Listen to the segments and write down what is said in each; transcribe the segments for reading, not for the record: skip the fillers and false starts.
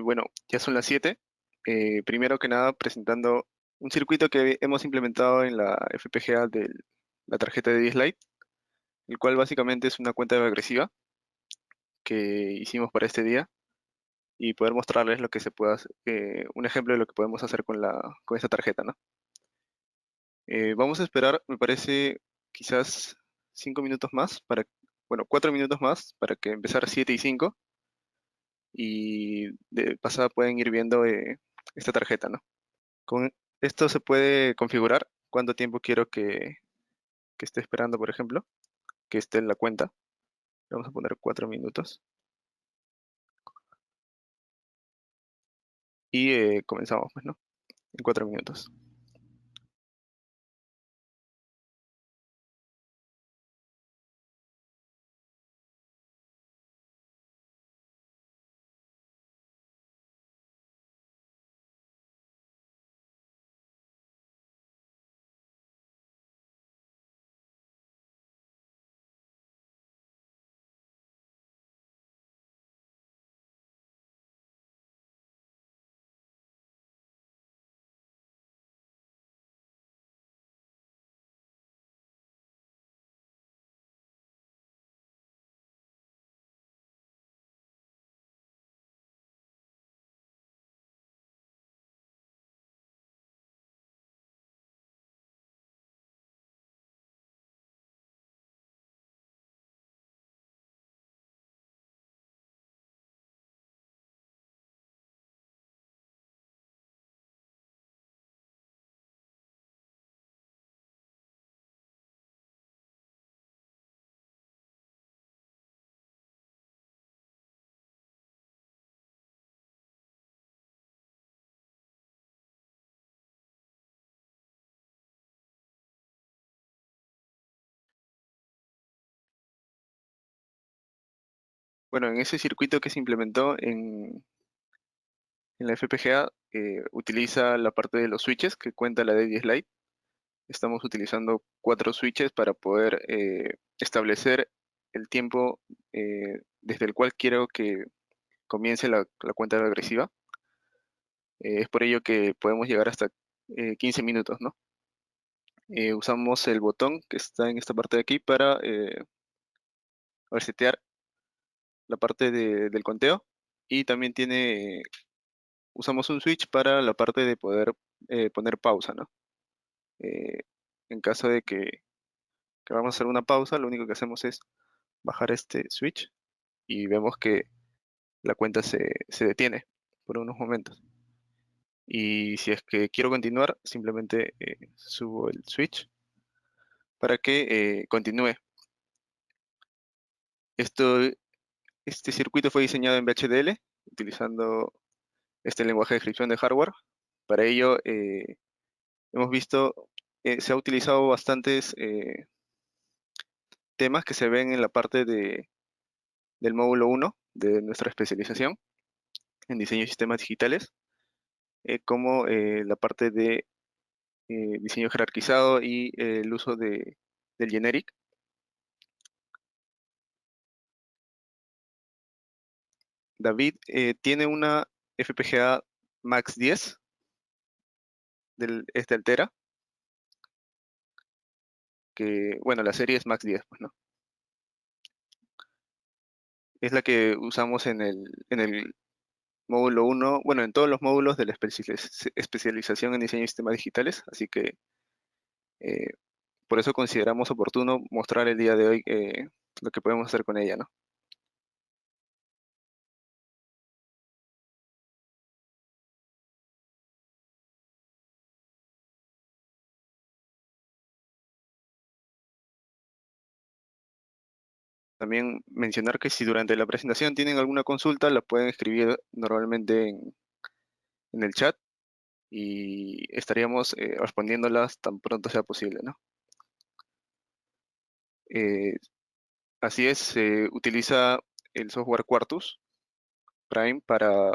Bueno, ya son las 7. Primero que nada, presentando un circuito que hemos implementado en la FPGA de la tarjeta de 10 Lite, el cual básicamente es una cuenta regresiva que hicimos para este día y poder mostrarles lo que se puede hacer, un ejemplo de lo que podemos hacer con esta tarjeta, ¿no? Vamos a esperar, me parece, quizás 5 minutos más bueno, 4 minutos más para que empezar 7 y 5 y de pasada pueden ir viendo esta tarjeta, ¿no? Con esto se puede configurar cuánto tiempo quiero que esté esperando, por ejemplo, que esté en la cuenta. Vamos a poner 4 minutos. Y comenzamos, pues, ¿no? En 4 minutos. Bueno, en ese circuito que se implementó en la FPGA, utiliza la parte de los switches que cuenta la D10 Lite. Estamos utilizando 4 switches para poder establecer el tiempo desde el cual quiero que comience la cuenta regresiva. Es por ello que podemos llegar hasta 15 minutos, ¿no? Usamos el botón que está en esta parte de aquí para resetear la parte del conteo y también usamos un switch para la parte de poder poner pausa, ¿no? Eh, en caso de que vamos a hacer una pausa, lo único que hacemos es bajar este switch y vemos que la cuenta se detiene por unos momentos. Y si es que quiero continuar, simplemente subo el switch para que continúe. Esto, este circuito fue diseñado en VHDL, utilizando este lenguaje de descripción de hardware. Para ello, hemos visto, se ha utilizado bastantes temas que se ven en la parte del módulo 1 de nuestra especialización en diseño de sistemas digitales, como la parte de diseño jerarquizado y el uso del generic. David tiene una FPGA Max 10 es de Altera, que, bueno, la serie es Max 10, pues, ¿no? Es la que usamos en el módulo 1, bueno, en todos los módulos de la especialización en diseño de sistemas digitales, así que eh, por eso consideramos oportuno mostrar el día de hoy lo que podemos hacer con ella, ¿no? También mencionar que si durante la presentación tienen alguna consulta, la pueden escribir normalmente en el chat y estaríamos respondiéndolas tan pronto sea posible, ¿no? Eh, Así es, se utiliza el software Quartus Prime para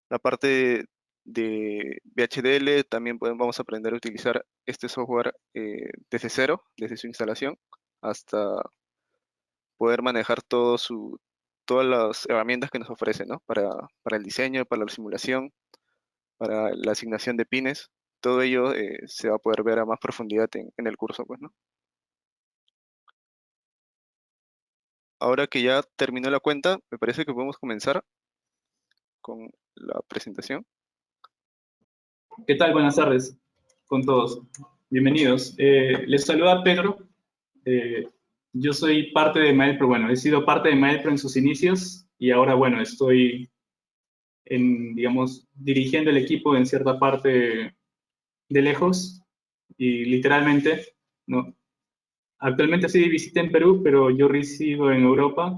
la parte de VHDL. También vamos a aprender a utilizar este software desde cero, desde su instalación, hasta poder manejar todo todas las herramientas que nos ofrece, ¿no? Para el diseño, para la simulación, para la asignación de pines. Todo ello se va a poder ver a más profundidad en el curso, pues, ¿no? Ahora que ya terminó la cuenta, me parece que podemos comenzar con la presentación. ¿Qué tal? Buenas tardes con todos. Bienvenidos. Les saluda Pedro. Yo soy parte de Maelpro. Bueno, he sido parte de Maelpro en sus inicios y ahora, bueno, estoy digamos, dirigiendo el equipo en cierta parte de lejos y literalmente, ¿no? Actualmente estoy de visita en Perú, pero yo resido en Europa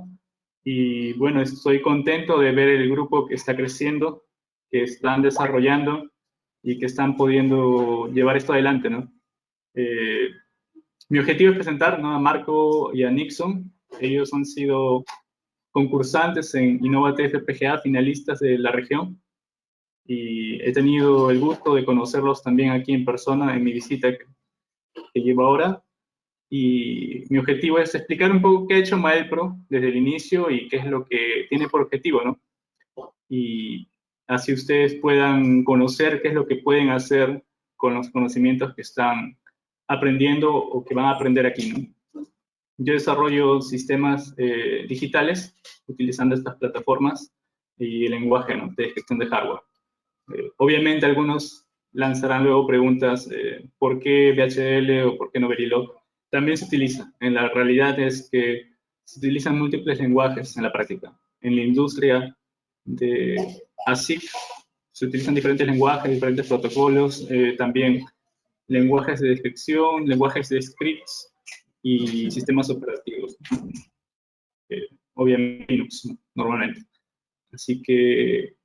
y, bueno, estoy contento de ver el grupo que está creciendo, que están desarrollando y que están pudiendo llevar esto adelante, ¿no? Eh, Mi objetivo es presentar, ¿no?, a Marco y a Nixon. Ellos han sido concursantes en Innovate FPGA, finalistas de la región, y he tenido el gusto de conocerlos también aquí en persona en mi visita que llevo ahora. Y mi objetivo es explicar un poco qué ha hecho Maelpro desde el inicio y qué es lo que tiene por objetivo, ¿no? Y así ustedes puedan conocer qué es lo que pueden hacer con los conocimientos que están aprendiendo o que van a aprender aquí, ¿no? Yo desarrollo sistemas digitales utilizando estas plataformas y el lenguaje, ¿no?, de gestión de hardware. Obviamente algunos lanzarán luego preguntas, ¿por qué VHDL o por qué no Verilog? También se utiliza. En la realidad es que se utilizan múltiples lenguajes en la práctica. En la industria de ASIC se utilizan diferentes lenguajes, diferentes protocolos, también lenguajes de descripción, lenguajes de scripts y sistemas operativos. Obviamente Linux, normalmente. Así que,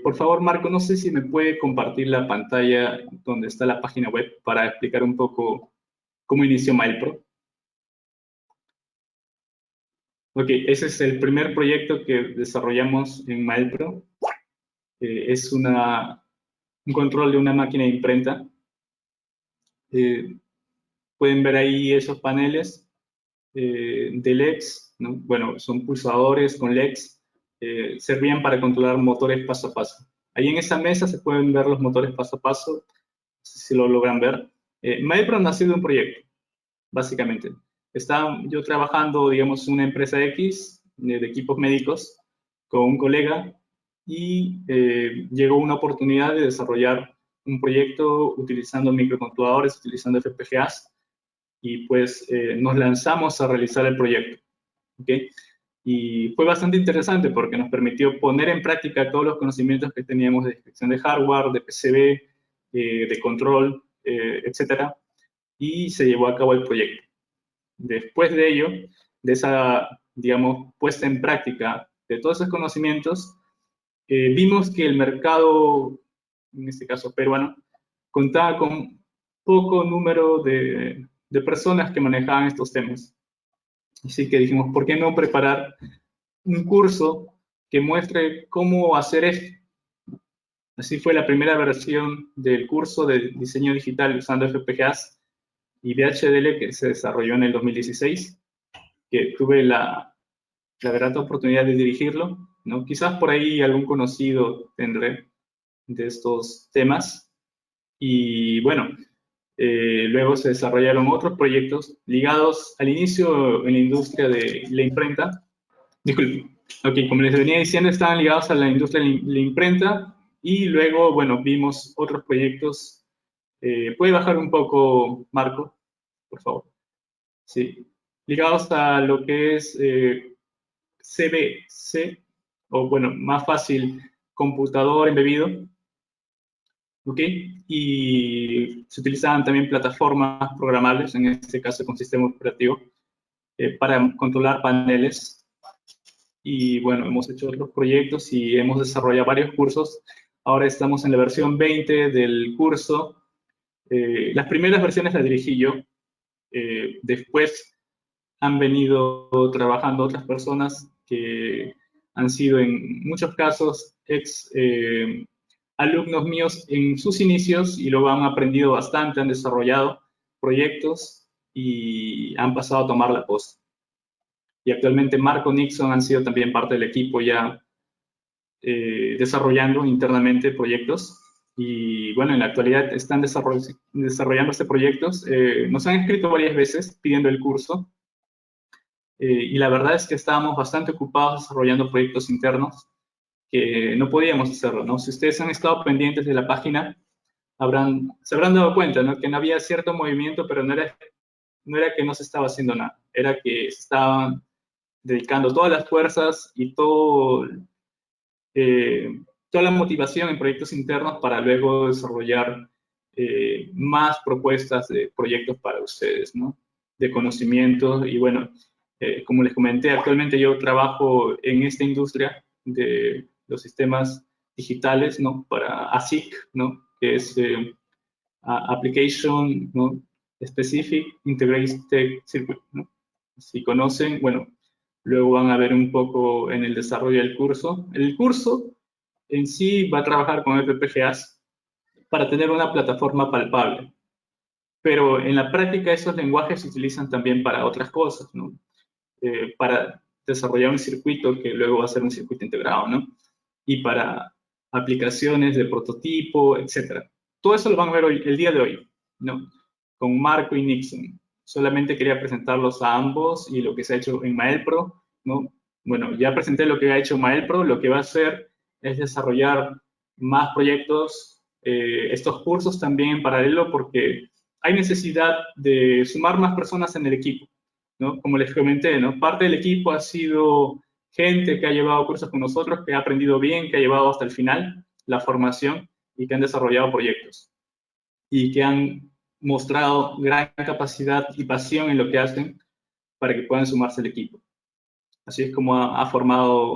por favor, Marco, no sé si me puede compartir la pantalla donde está la página web para explicar un poco cómo inició Maelpro. Ok, ese es el primer proyecto que desarrollamos en Maelpro. Es un control de una máquina de imprenta. Pueden ver ahí esos paneles de LEDs, ¿no? Bueno, son pulsadores con LEDs. Servían para controlar motores paso a paso. Ahí en esa mesa se pueden ver los motores paso a paso, no sé si lo logran ver. Maelpro nació de un proyecto, básicamente. Estaba yo trabajando, digamos, en una empresa X de equipos médicos con un colega y llegó una oportunidad de desarrollar un proyecto utilizando microcontroladores, utilizando FPGAs, y pues nos lanzamos a realizar el proyecto. ¿Okay? Y fue bastante interesante porque nos permitió poner en práctica todos los conocimientos que teníamos de descripción de hardware, de PCB, de control, etcétera, y se llevó a cabo el proyecto. Después de ello, de esa, digamos, puesta en práctica de todos esos conocimientos, vimos que el mercado, en este caso peruano, contaba con poco número de personas que manejaban estos temas. Así que dijimos, ¿por qué no preparar un curso que muestre cómo hacer esto? Así fue la primera versión del curso de diseño digital usando FPGAs y VHDL que se desarrolló en el 2016, que tuve la grata oportunidad de dirigirlo, ¿no? Quizás por ahí algún conocido tendré de estos temas. Y bueno, luego se desarrollaron otros proyectos ligados al inicio en la industria de la imprenta. Disculpe. Ok, como les venía diciendo, estaban ligados a la industria de la imprenta y luego, bueno, vimos otros proyectos. ¿Puede bajar un poco, Marco, por favor? Sí. Ligados a lo que es CBC, o bueno, más fácil, computador embebido. ¿Ok? Y se utilizaban también plataformas programables, en este caso con sistema operativo, para controlar paneles. Y bueno, hemos hecho otros proyectos y hemos desarrollado varios cursos. Ahora estamos en la versión 20 del curso. Las primeras versiones las dirigí yo. Después han venido trabajando otras personas que han sido en muchos casos ex alumnos míos en sus inicios y luego han aprendido bastante, han desarrollado proyectos y han pasado a tomar la posta. y actualmente Marco Nixon han sido también parte del equipo ya desarrollando internamente proyectos. Y bueno, en la actualidad están desarrollando este proyectos. Nos han escrito varias veces pidiendo el curso. Y la verdad es que estábamos bastante ocupados desarrollando proyectos internos que no podíamos hacerlo, ¿no? Si ustedes han estado pendientes de la página, se habrán dado cuenta, ¿no? Que no había cierto movimiento, pero no era que no se estaba haciendo nada, era que se estaban dedicando todas las fuerzas y toda la motivación en proyectos internos para luego desarrollar más propuestas de proyectos para ustedes, ¿no? De conocimiento. Y bueno, como les comenté, actualmente yo trabajo en esta industria de los sistemas digitales, ¿no? Para ASIC, ¿no? Que es Application, ¿no? Specific Integrated Circuit, ¿no? Si conocen, bueno, luego van a ver un poco en el desarrollo del curso. El curso en sí va a trabajar con FPGAs para tener una plataforma palpable, pero en la práctica esos lenguajes se utilizan también para otras cosas, ¿no? Para desarrollar un circuito que luego va a ser un circuito integrado, ¿no? Y para aplicaciones de prototipo, etcétera. Todo eso lo van a ver hoy, el día de hoy, ¿no? Con Marco y Nixon. Solamente quería presentarlos a ambos y lo que se ha hecho en Maelpro, ¿no? Bueno, ya presenté lo que ha hecho Maelpro, lo que va a hacer es desarrollar más proyectos, estos cursos también en paralelo, porque hay necesidad de sumar más personas en el equipo, ¿no? Como les comenté, ¿no? Parte del equipo ha sido gente que ha llevado cursos con nosotros, que ha aprendido bien, que ha llevado hasta el final la formación y que han desarrollado proyectos y que han mostrado gran capacidad y pasión en lo que hacen para que puedan sumarse al equipo. Así es como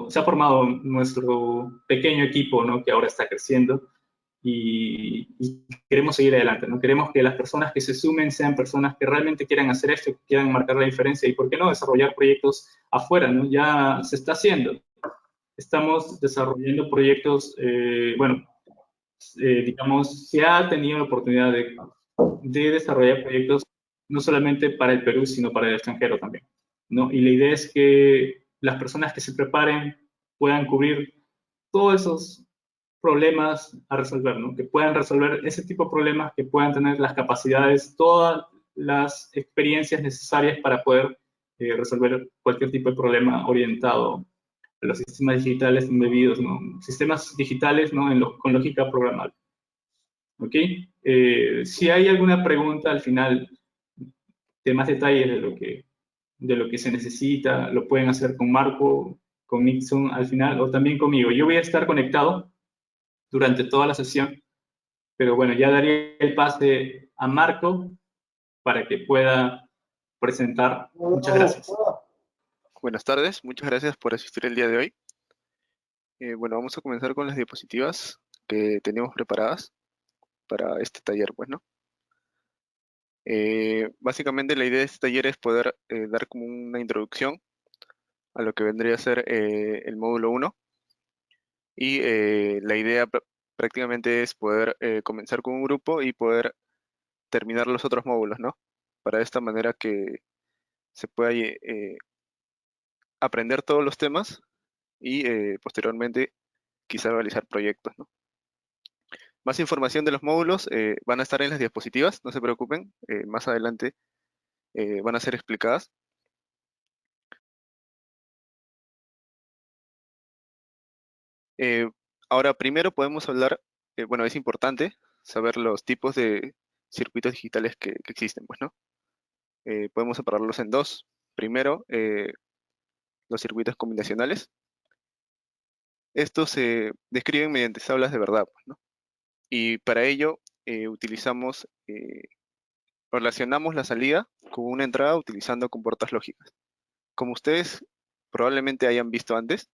se ha formado nuestro pequeño equipo, ¿no? Que ahora está creciendo y queremos seguir adelante, ¿no? Queremos que las personas que se sumen sean personas que realmente quieran hacer esto, que quieran marcar la diferencia y, ¿por qué no?, desarrollar proyectos afuera, ¿no? Ya se está haciendo. Estamos desarrollando proyectos, bueno, digamos, se ha tenido la oportunidad de desarrollar proyectos no solamente para el Perú, sino para el extranjero también, ¿no? Y la idea es que las personas que se preparen puedan cubrir todos esos problemas a resolver, ¿no? Que puedan resolver ese tipo de problemas, que puedan tener las capacidades, todas las experiencias necesarias para poder resolver cualquier tipo de problema orientado a los sistemas digitales embebidos, ¿no? Sistemas digitales, ¿no? Con lógica programable. ¿Ok? Si hay alguna pregunta al final de más detalles de lo que se necesita, lo pueden hacer con Marco, con Nixon al final, o también conmigo. Yo voy a estar conectado durante toda la sesión, pero bueno, ya daría el pase a Marco para que pueda presentar. Muchas gracias. Buenas tardes, muchas gracias por asistir el día de hoy. Bueno, vamos a comenzar con las diapositivas que teníamos preparadas para este taller, pues, ¿no? Básicamente la idea de este taller es poder dar como una introducción a lo que vendría a ser el módulo 1 y la idea prácticamente es poder comenzar con un grupo y poder terminar los otros módulos, ¿no? Para de esta manera que se pueda aprender todos los temas y posteriormente quizá realizar proyectos, ¿no? Más información de los módulos van a estar en las diapositivas, no se preocupen, más adelante van a ser explicadas. Eh, Ahora, primero podemos hablar, bueno, es importante saber los tipos de circuitos digitales que existen, pues, ¿no? Podemos separarlos en dos. Primero, los circuitos combinacionales. Estos se describen mediante tablas de verdad, pues, ¿no? Y para ello relacionamos la salida con una entrada utilizando compuertas lógicas. Como ustedes probablemente hayan visto antes,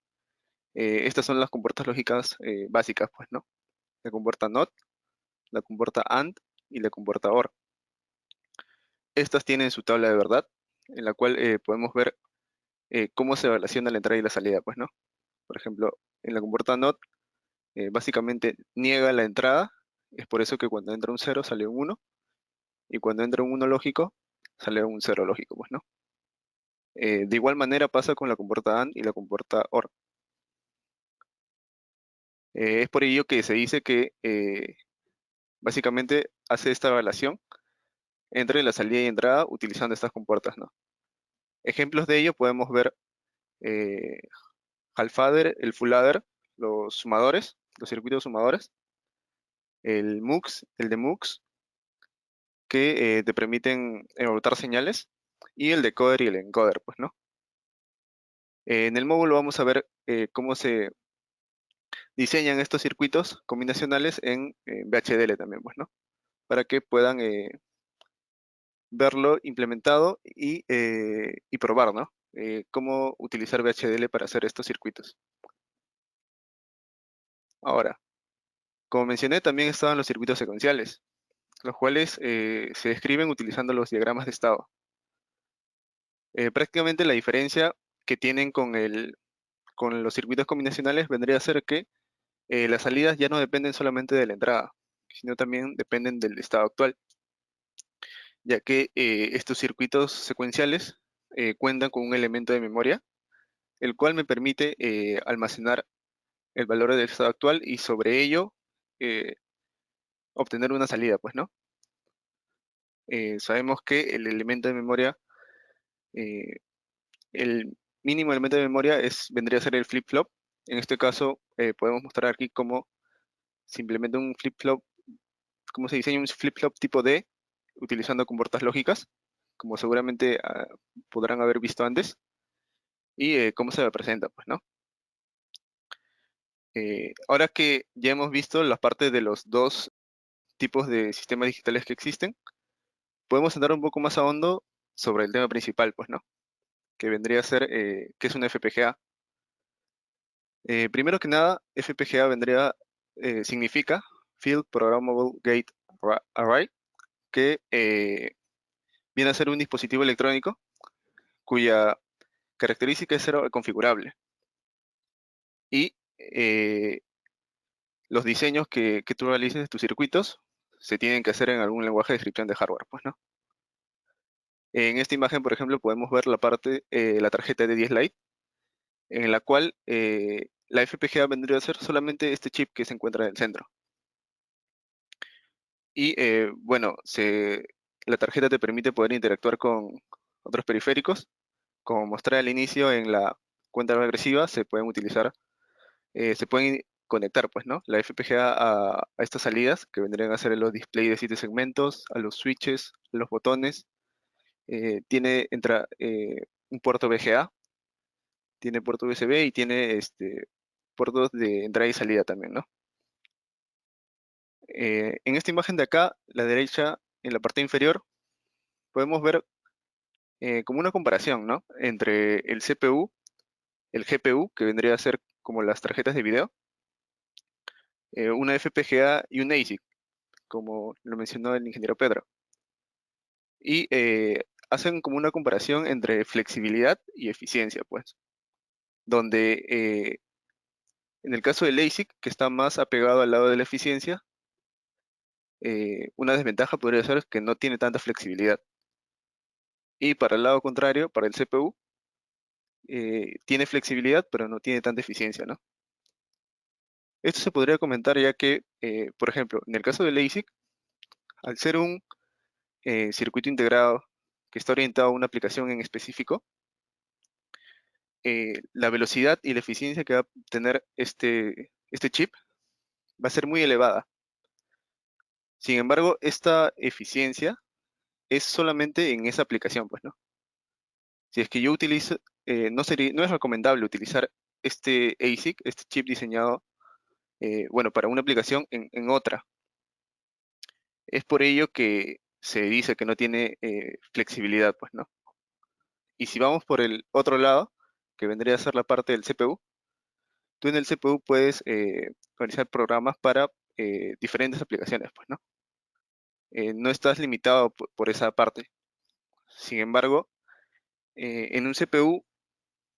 estas son las compuertas lógicas básicas, pues, ¿no? La compuerta NOT, la compuerta AND y la compuerta OR. Estas tienen su tabla de verdad, en la cual podemos ver cómo se relaciona la entrada y la salida, pues, ¿no? Por ejemplo, en la compuerta NOT, básicamente niega la entrada, es por eso que cuando entra un 0 sale un 1, y cuando entra un 1 lógico, sale un 0 lógico, pues, ¿no? De igual manera pasa con la compuerta AND y la compuerta OR. Es por ello que se dice que básicamente hace esta relación entre la salida y entrada utilizando estas compuertas, ¿no? Ejemplos de ello podemos ver eh, half adder, el full adder, los sumadores, los circuitos sumadores, el MUX, el demux, que te permiten ejecutar señales, y el decoder y el encoder, pues, ¿no? En el módulo vamos a ver cómo se diseñan estos circuitos combinacionales en VHDL también, pues, ¿no? Para que puedan verlo implementado y probar, ¿no? Cómo utilizar VHDL para hacer estos circuitos. Ahora, como mencioné, también estaban los circuitos secuenciales, los cuales se describen utilizando los diagramas de estado. Prácticamente la diferencia que tienen con los circuitos combinacionales vendría a ser que las salidas ya no dependen solamente de la entrada, sino también dependen del estado actual, ya que estos circuitos secuenciales cuentan con un elemento de memoria, el cual me permite almacenar el valor del estado actual y sobre ello eh, obtener una salida, pues, ¿no? Sabemos que el elemento de memoria, eh, el mínimo elemento de memoria vendría a ser el flip-flop. En este caso, podemos mostrar aquí cómo se implementa un flip-flop, cómo se diseña un flip-flop tipo D utilizando compuertas lógicas, como seguramente podrán haber visto antes, y cómo se representa, pues, ¿no? Ahora que ya hemos visto las partes de los dos tipos de sistemas digitales que existen, podemos entrar un poco más a hondo sobre el tema principal, pues, ¿no? Que vendría a ser, ¿qué es una FPGA? Primero que nada, FPGA significa Field Programmable Gate Array, que viene a ser un dispositivo electrónico cuya característica es ser configurable. Y los diseños que tú realices de tus circuitos se tienen que hacer en algún lenguaje de descripción de hardware, pues, ¿no? En esta imagen, por ejemplo, podemos ver la tarjeta de 10 Lite, en la cual la FPGA vendría a ser solamente este chip que se encuentra en el centro. Y bueno, la tarjeta te permite poder interactuar con otros periféricos. Como mostré al inicio en la cuenta regresiva, se pueden conectar, pues, ¿no? La FPGA a estas salidas, que vendrían a ser los displays de 7 segmentos, a los switches, a los botones. Tiene un puerto VGA, tiene puerto USB y tiene puertos de entrada y salida también, ¿no? En esta imagen de acá, la derecha, en la parte inferior, podemos ver como una comparación, ¿no? Entre el CPU, el GPU, que vendría a ser como las tarjetas de video, una FPGA y un ASIC, como lo mencionó el ingeniero Pedro. Y hacen como una comparación entre flexibilidad y eficiencia, pues, donde en el caso del ASIC, que está más apegado al lado de la eficiencia, una desventaja podría ser que no tiene tanta flexibilidad. Y para el lado contrario, para el CPU, tiene flexibilidad, pero no tiene tanta eficiencia, ¿no? Esto se podría comentar ya que, por ejemplo, en el caso del ASIC, al ser un circuito integrado que está orientado a una aplicación en específico, la velocidad y la eficiencia que va a tener este chip va a ser muy elevada. Sin embargo, esta eficiencia es solamente en esa aplicación, pues, ¿no? Si es que yo utilizo, no es recomendable utilizar este ASIC, este chip diseñado, bueno, para una aplicación en otra. Es por ello que se dice que no tiene flexibilidad, pues, ¿no? Y si vamos por el otro lado, que vendría a ser la parte del CPU, tú en el CPU puedes realizar programas para diferentes aplicaciones, pues, ¿no? No estás limitado por esa parte. Sin embargo, en un CPU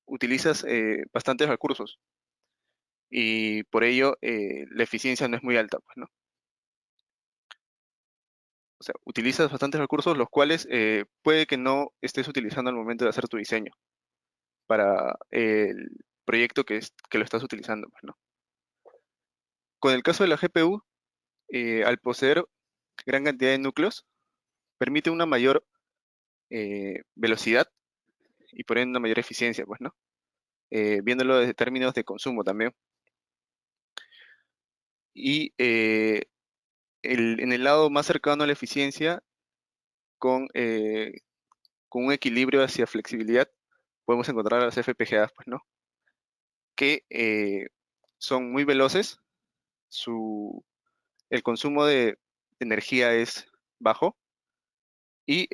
utilizas bastantes recursos y por ello la eficiencia no es muy alta, pues, ¿no? sea, utilizas bastantes recursos, los cuales puede que no estés utilizando al momento de hacer tu diseño para el proyecto que lo estás utilizando, pues, ¿no? Con el caso de la GPU, al poseer gran cantidad de núcleos, permite una mayor velocidad y por ende una mayor eficiencia, pues, ¿no? Viéndolo desde términos de consumo también. Y en el lado más cercano a la eficiencia, con un equilibrio hacia flexibilidad, podemos encontrar a las FPGAs, pues, ¿no? Que son muy veloces, el consumo de energía es bajo y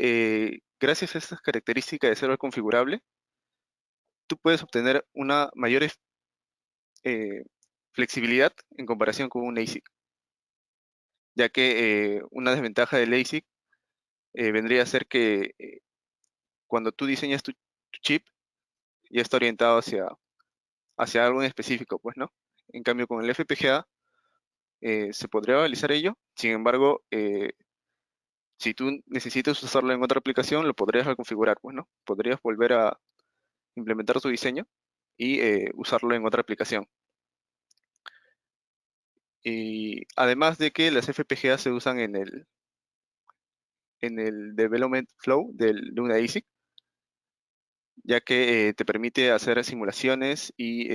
gracias a estas características de ser configurable, tú puedes obtener una mayor eh, flexibilidad en comparación con un ASIC, ya que una desventaja del ASIC vendría a ser que cuando tú diseñas tu chip, ya está orientado hacia algo en específico, pues, ¿no? En cambio, con el FPGA se podría realizar ello, sin embargo, si tú necesitas usarlo en otra aplicación, lo podrías reconfigurar, pues, ¿no? Podrías volver a implementar tu diseño y usarlo en otra aplicación. Y además de que las FPGA se usan en el development flow de una ASIC, ya que te permite hacer simulaciones y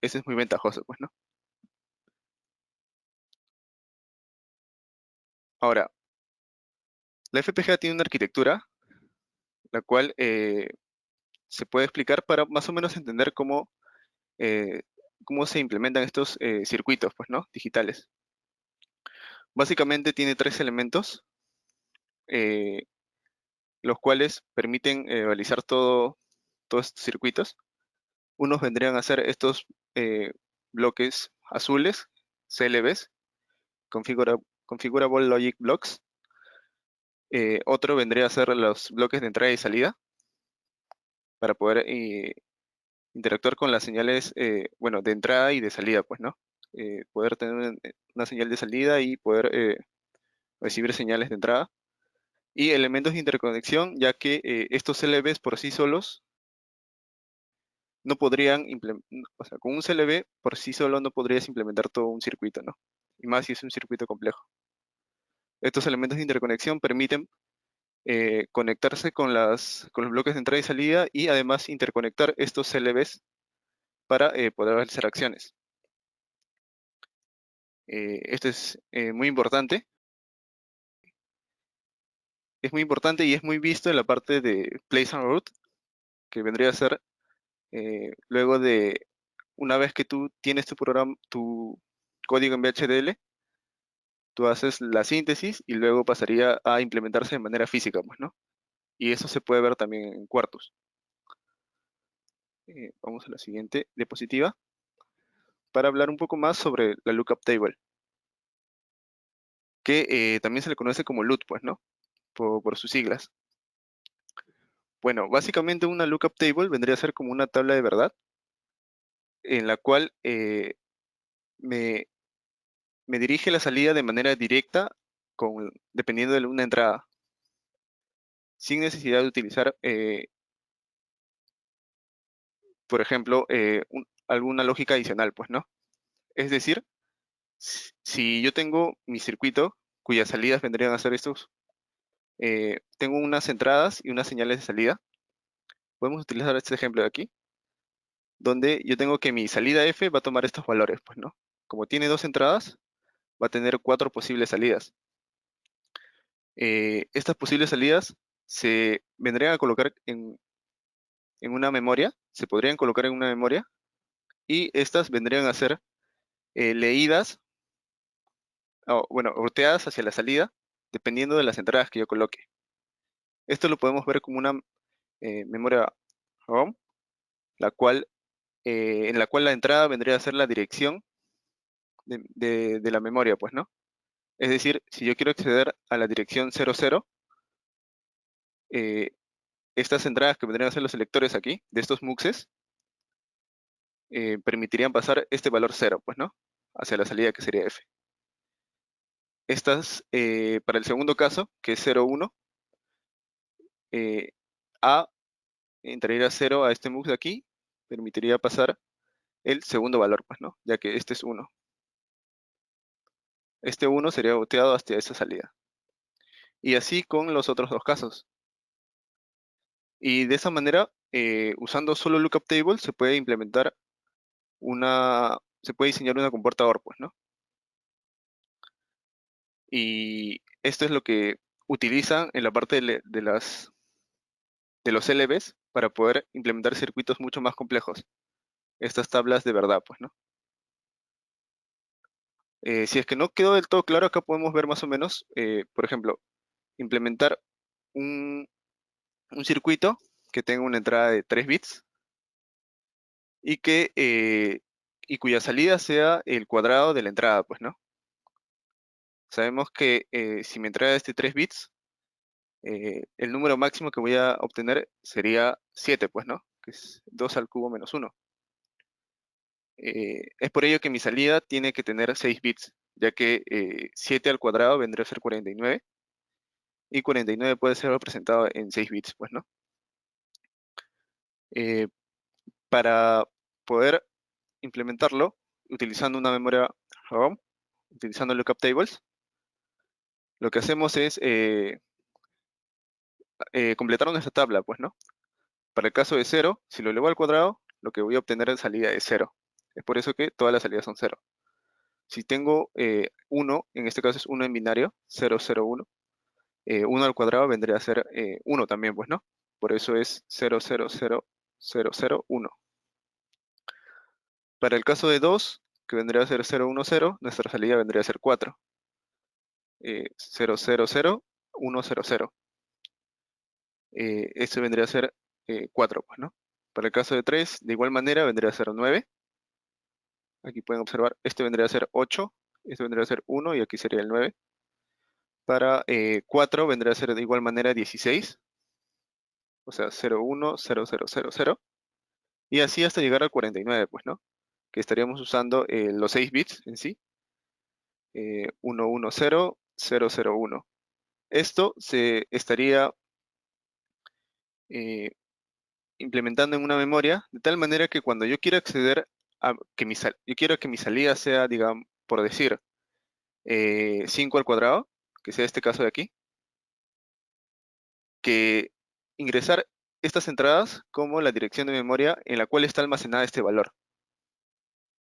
eso es muy ventajoso, pues, ¿no? Ahora, la FPGA tiene una arquitectura, la cual se puede explicar para más o menos entender eh, cómo se implementan estos circuitos, pues, ¿no? Digitales. Básicamente tiene tres elementos, eh, los cuales permiten realizar todos estos circuitos. Unos vendrían a ser estos bloques azules, CLBs, Configurable Logic Blocks. Otro vendría a ser los bloques de entrada y salida para poder interactuar con las señales, bueno, de entrada y de salida, pues, ¿no? Poder tener una señal de salida y poder recibir señales de entrada. Y elementos de interconexión, ya que estos CLBs por sí solos no podrían o sea, con un CLB por sí solo no podrías implementar todo un circuito, ¿no? Y más si es un circuito complejo. Estos elementos de interconexión permiten conectarse con los bloques de entrada y salida y además interconectar estos CLBs para poder realizar acciones. Esto es muy importante. Es muy importante y es muy visto en la parte de Place and Route, que vendría a ser luego de una vez que tú tienes tu programa, tu código en VHDL, tú haces la síntesis y luego pasaría a implementarse de manera física, pues, ¿no? Y eso se puede ver también en Quartus. Vamos a la siguiente diapositiva para hablar un poco más sobre la lookup table, que también se le conoce como LUT, pues, ¿no? Por sus siglas. Bueno, básicamente una lookup table vendría a ser como una tabla de verdad en la cual me, me dirige la salida de manera directa dependiendo de una entrada, sin necesidad de utilizar, por ejemplo, alguna lógica adicional, pues, ¿no? Es decir, si yo tengo mi circuito cuyas salidas vendrían a ser estos, tengo unas entradas y unas señales de salida, podemos utilizar este ejemplo de aquí, donde yo tengo que mi salida F va a tomar estos valores, pues, ¿no? Como tiene dos entradas, va a tener 4 posibles salidas. Estas posibles salidas se vendrían a colocar en una memoria, se podrían colocar en una memoria, y estas vendrían a ser leídas, o bueno, roteadas hacia la salida, dependiendo de las entradas que yo coloque. Esto lo podemos ver como una memoria ROM, en la cual la entrada vendría a ser la dirección de la memoria, pues, ¿no? Es decir, si yo quiero acceder a la dirección 00, eh, estas entradas que vendrían a ser los selectores aquí, de estos muxes, permitirían pasar este valor 0, pues, ¿no? Hacia la salida que sería F. estas, para el segundo caso, que es 0, 1, A entraría a 0 a este mux de aquí, permitiría pasar el segundo valor, pues, ¿no? Ya que este es 1. Este 1 sería boteado hasta esa salida. Y así con los otros dos casos. Y de esa manera, usando solo lookup table, se puede implementar se puede diseñar una compuerta OR, pues, ¿no? Y esto es lo que utilizan en la parte de los LBs para poder implementar circuitos mucho más complejos. Estas tablas de verdad, pues, ¿no? Si es que no quedó del todo claro, acá podemos ver más o menos, por ejemplo, implementar un circuito que tenga una entrada de 3 bits y y cuya salida sea el cuadrado de la entrada, pues, ¿no? Sabemos que si mi entrada es de 3 bits, el número máximo que voy a obtener sería 7, pues, ¿no? Que es 2 al cubo menos 1. Es por ello que mi salida tiene que tener 6 bits, ya que 7 al cuadrado vendría a ser 49, y 49 puede ser representado en 6 bits, pues, ¿no? Eh, para poder implementarlo, utilizando una memoria ROM, utilizando lookup tables, lo que hacemos es completar nuestra tabla, pues, ¿no? Para el caso de 0, si lo elevo al cuadrado, lo que voy a obtener en salida es 0. Es por eso que todas las salidas son 0. Si tengo 1, en este caso es 1 en binario, 0, 0, 1, 1 al cuadrado vendría a ser 1 también, pues, ¿no? Por eso es 0, 0, 0, 0, 0, 1. Para el caso de 2, que vendría a ser 0, 1, 0, nuestra salida vendría a ser 4. 0, 0, 0, 1, 0, 0. Este vendría a ser 4, pues, ¿no? Para el caso de 3, de igual manera, vendría a ser 9. Aquí pueden observar, este vendría a ser 8, este vendría a ser 1 y aquí sería el 9. Para 4 vendría a ser de igual manera 16, o sea, 0, 1, 0, 0, 0, 0. Y así hasta llegar al 49, pues, ¿no? Que estaríamos usando los 6 bits en sí. 1, 1, 0, 0, 0, 1. Esto se estaría eh, implementando en una memoria de tal manera que cuando yo quiera acceder a yo quiero que mi salida sea, digamos, por decir, 5 al cuadrado, que sea este caso de aquí, que ingresar estas entradas como la dirección de memoria en la cual está almacenada este valor.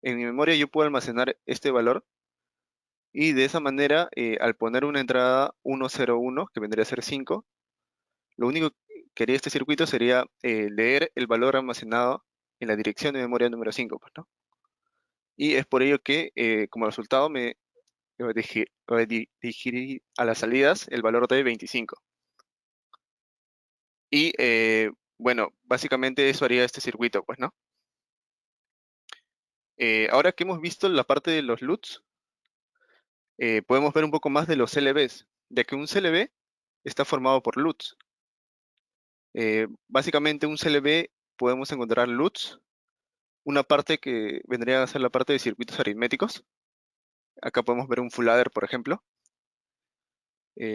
En mi memoria yo puedo almacenar este valor y de esa manera, al poner una entrada 101, que vendría a ser 5, lo único que haría este circuito sería leer el valor almacenado en la dirección de memoria número 5, pues, ¿no? Y es por ello que como resultado me va a dirigir a las salidas el valor de 25. Y bueno, básicamente eso haría este circuito, pues, ¿no? Ahora que hemos visto la parte de los LUTs, podemos ver un poco más de los CLBs, ya que un CLB está formado por LUTs. Básicamente un CLB podemos encontrar LUTs, una parte que vendría a ser la parte de circuitos aritméticos. Acá podemos ver un full adder, por ejemplo,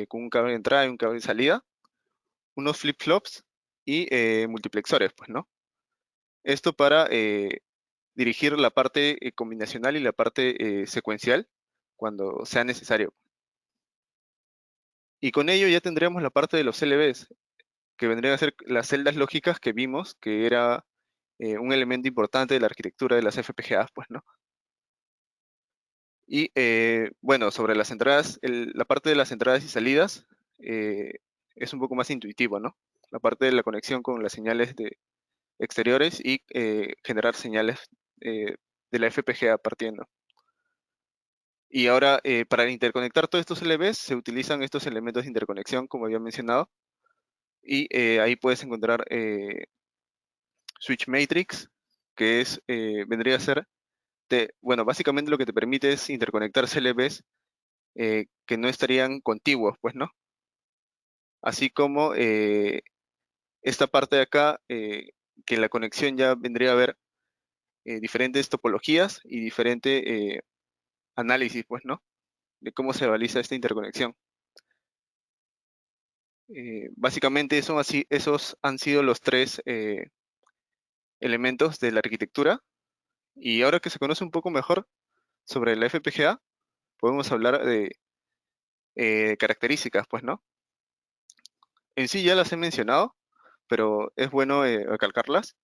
con un cable de entrada y un cable de salida, unos flip-flops y multiplexores, pues, ¿no? Esto para dirigir la parte combinacional y la parte secuencial cuando sea necesario. Y con ello ya tendríamos la parte de los CLBs, que vendrían a ser las celdas lógicas que vimos, que era un elemento importante de la arquitectura de las FPGAs, pues, ¿no? Y bueno, sobre las entradas, la parte de las entradas y salidas eh, es un poco más intuitivo, ¿no? La parte de la conexión con las señales de exteriores y generar señales de la FPGA partiendo. Y ahora, para interconectar todos estos LBs, se utilizan estos elementos de interconexión, como había mencionado, y ahí puedes encontrar Switch Matrix, que vendría a ser, bueno, básicamente lo que te permite es interconectar CLBs que no estarían contiguos, pues, ¿no? Así como esta parte de acá, que en la conexión ya vendría a haber diferentes topologías y diferente análisis, pues, ¿no? de cómo se realiza esta interconexión. Básicamente esos han sido los tres elementos de la arquitectura. Y ahora que se conoce un poco mejor sobre la FPGA, podemos hablar de características, pues, ¿no? En sí ya las he mencionado, pero es bueno recalcarlas.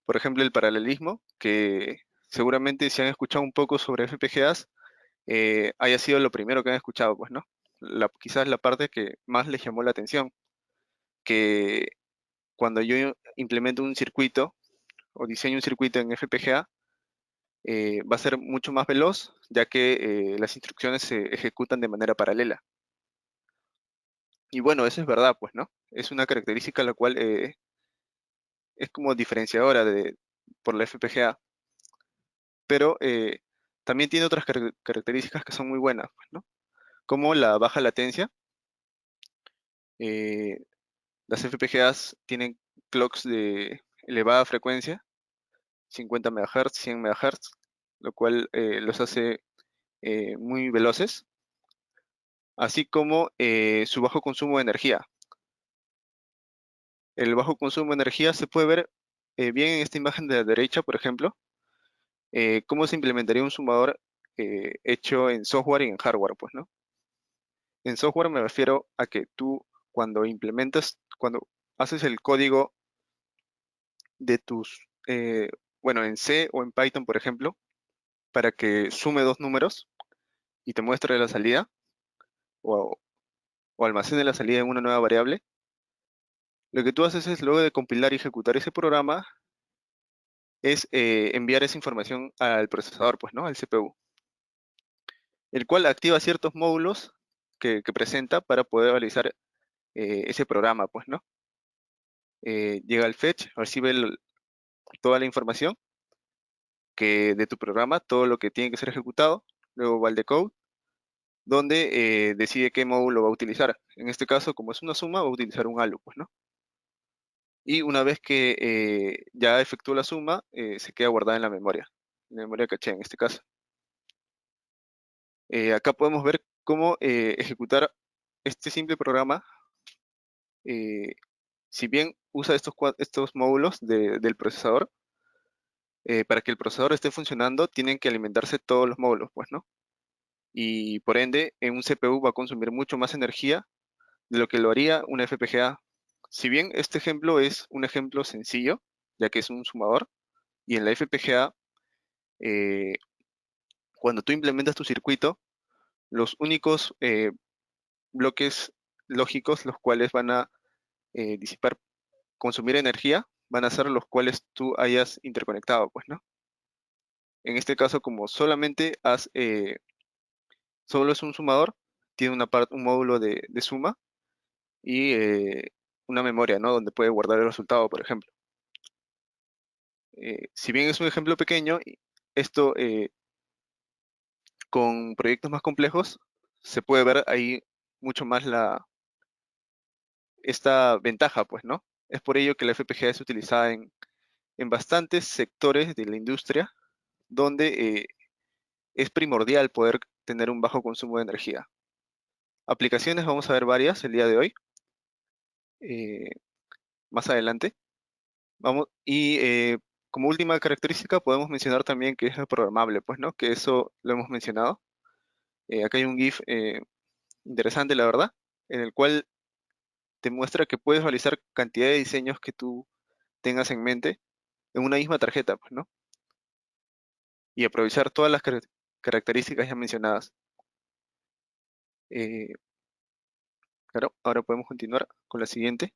Por ejemplo, el paralelismo, que seguramente si han escuchado un poco sobre FPGAs, haya sido lo primero que han escuchado, pues, ¿no? Quizás la parte que más les llamó la atención, que cuando yo implemento un circuito o diseño un circuito en FPGA, va a ser mucho más veloz, ya que las instrucciones se ejecutan de manera paralela. Y bueno, eso es verdad, pues, ¿no? Es una característica la cual es como diferenciadora por la FPGA, pero también tiene otras características que son muy buenas, pues, ¿no? Como la baja latencia. eh, las FPGAs tienen clocks de elevada frecuencia, 50 MHz, 100 MHz, lo cual los hace muy veloces, así como su bajo consumo de energía. El bajo consumo de energía se puede ver bien en esta imagen de la derecha, por ejemplo, cómo se implementaría un sumador hecho en software y en hardware, pues, ¿no? En software me refiero a que tú cuando haces el código de bueno, en C o en Python, por ejemplo, para que sume dos números y te muestre la salida o, o almacene la salida en una nueva variable, lo que tú haces es luego de compilar y ejecutar ese programa, es enviar esa información al procesador, pues, ¿no? Al CPU, el cual activa ciertos módulos que presenta para poder realizar ese programa, pues, ¿no? Llega al fetch, recibe toda la información de tu programa, todo lo que tiene que ser ejecutado, luego va al decode, donde decide qué módulo va a utilizar. En este caso, como es una suma, va a utilizar un ALU, pues, ¿no? Y una vez que ya efectuó la suma, se queda guardada en la memoria caché en este caso. Acá podemos ver cómo ejecutar este simple programa. eh, si bien usa estos módulos del procesador, para que el procesador esté funcionando, tienen que alimentarse todos los módulos, pues, ¿no? Y por ende, en un CPU va a consumir mucho más energía de lo que lo haría una FPGA. Si bien este ejemplo es un ejemplo sencillo, ya que es un sumador, y en la FPGA, eh, cuando tú implementas tu circuito, los únicos bloques lógicos los cuales van a consumir energía, van a ser los cuales tú hayas interconectado, pues, ¿no? En este caso, como solo es un sumador, tiene un módulo de suma y una memoria, ¿no? Donde puede guardar el resultado, por ejemplo. Si bien es un ejemplo pequeño, esto con proyectos más complejos se puede ver ahí mucho más esta ventaja, pues, ¿no? Es por ello que la FPGA es utilizada en bastantes sectores de la industria donde es primordial poder tener un bajo consumo de energía. Aplicaciones vamos a ver varias el día de hoy, eh, más adelante. Como última característica podemos mencionar también que es programable, pues, ¿no? Que eso lo hemos mencionado. Acá hay un GIF interesante, la verdad, en el cual te muestra que puedes realizar cantidad de diseños que tú tengas en mente en una misma tarjeta, pues, ¿no? Y aprovechar todas las características ya mencionadas. Eh, claro, ahora podemos continuar con la siguiente.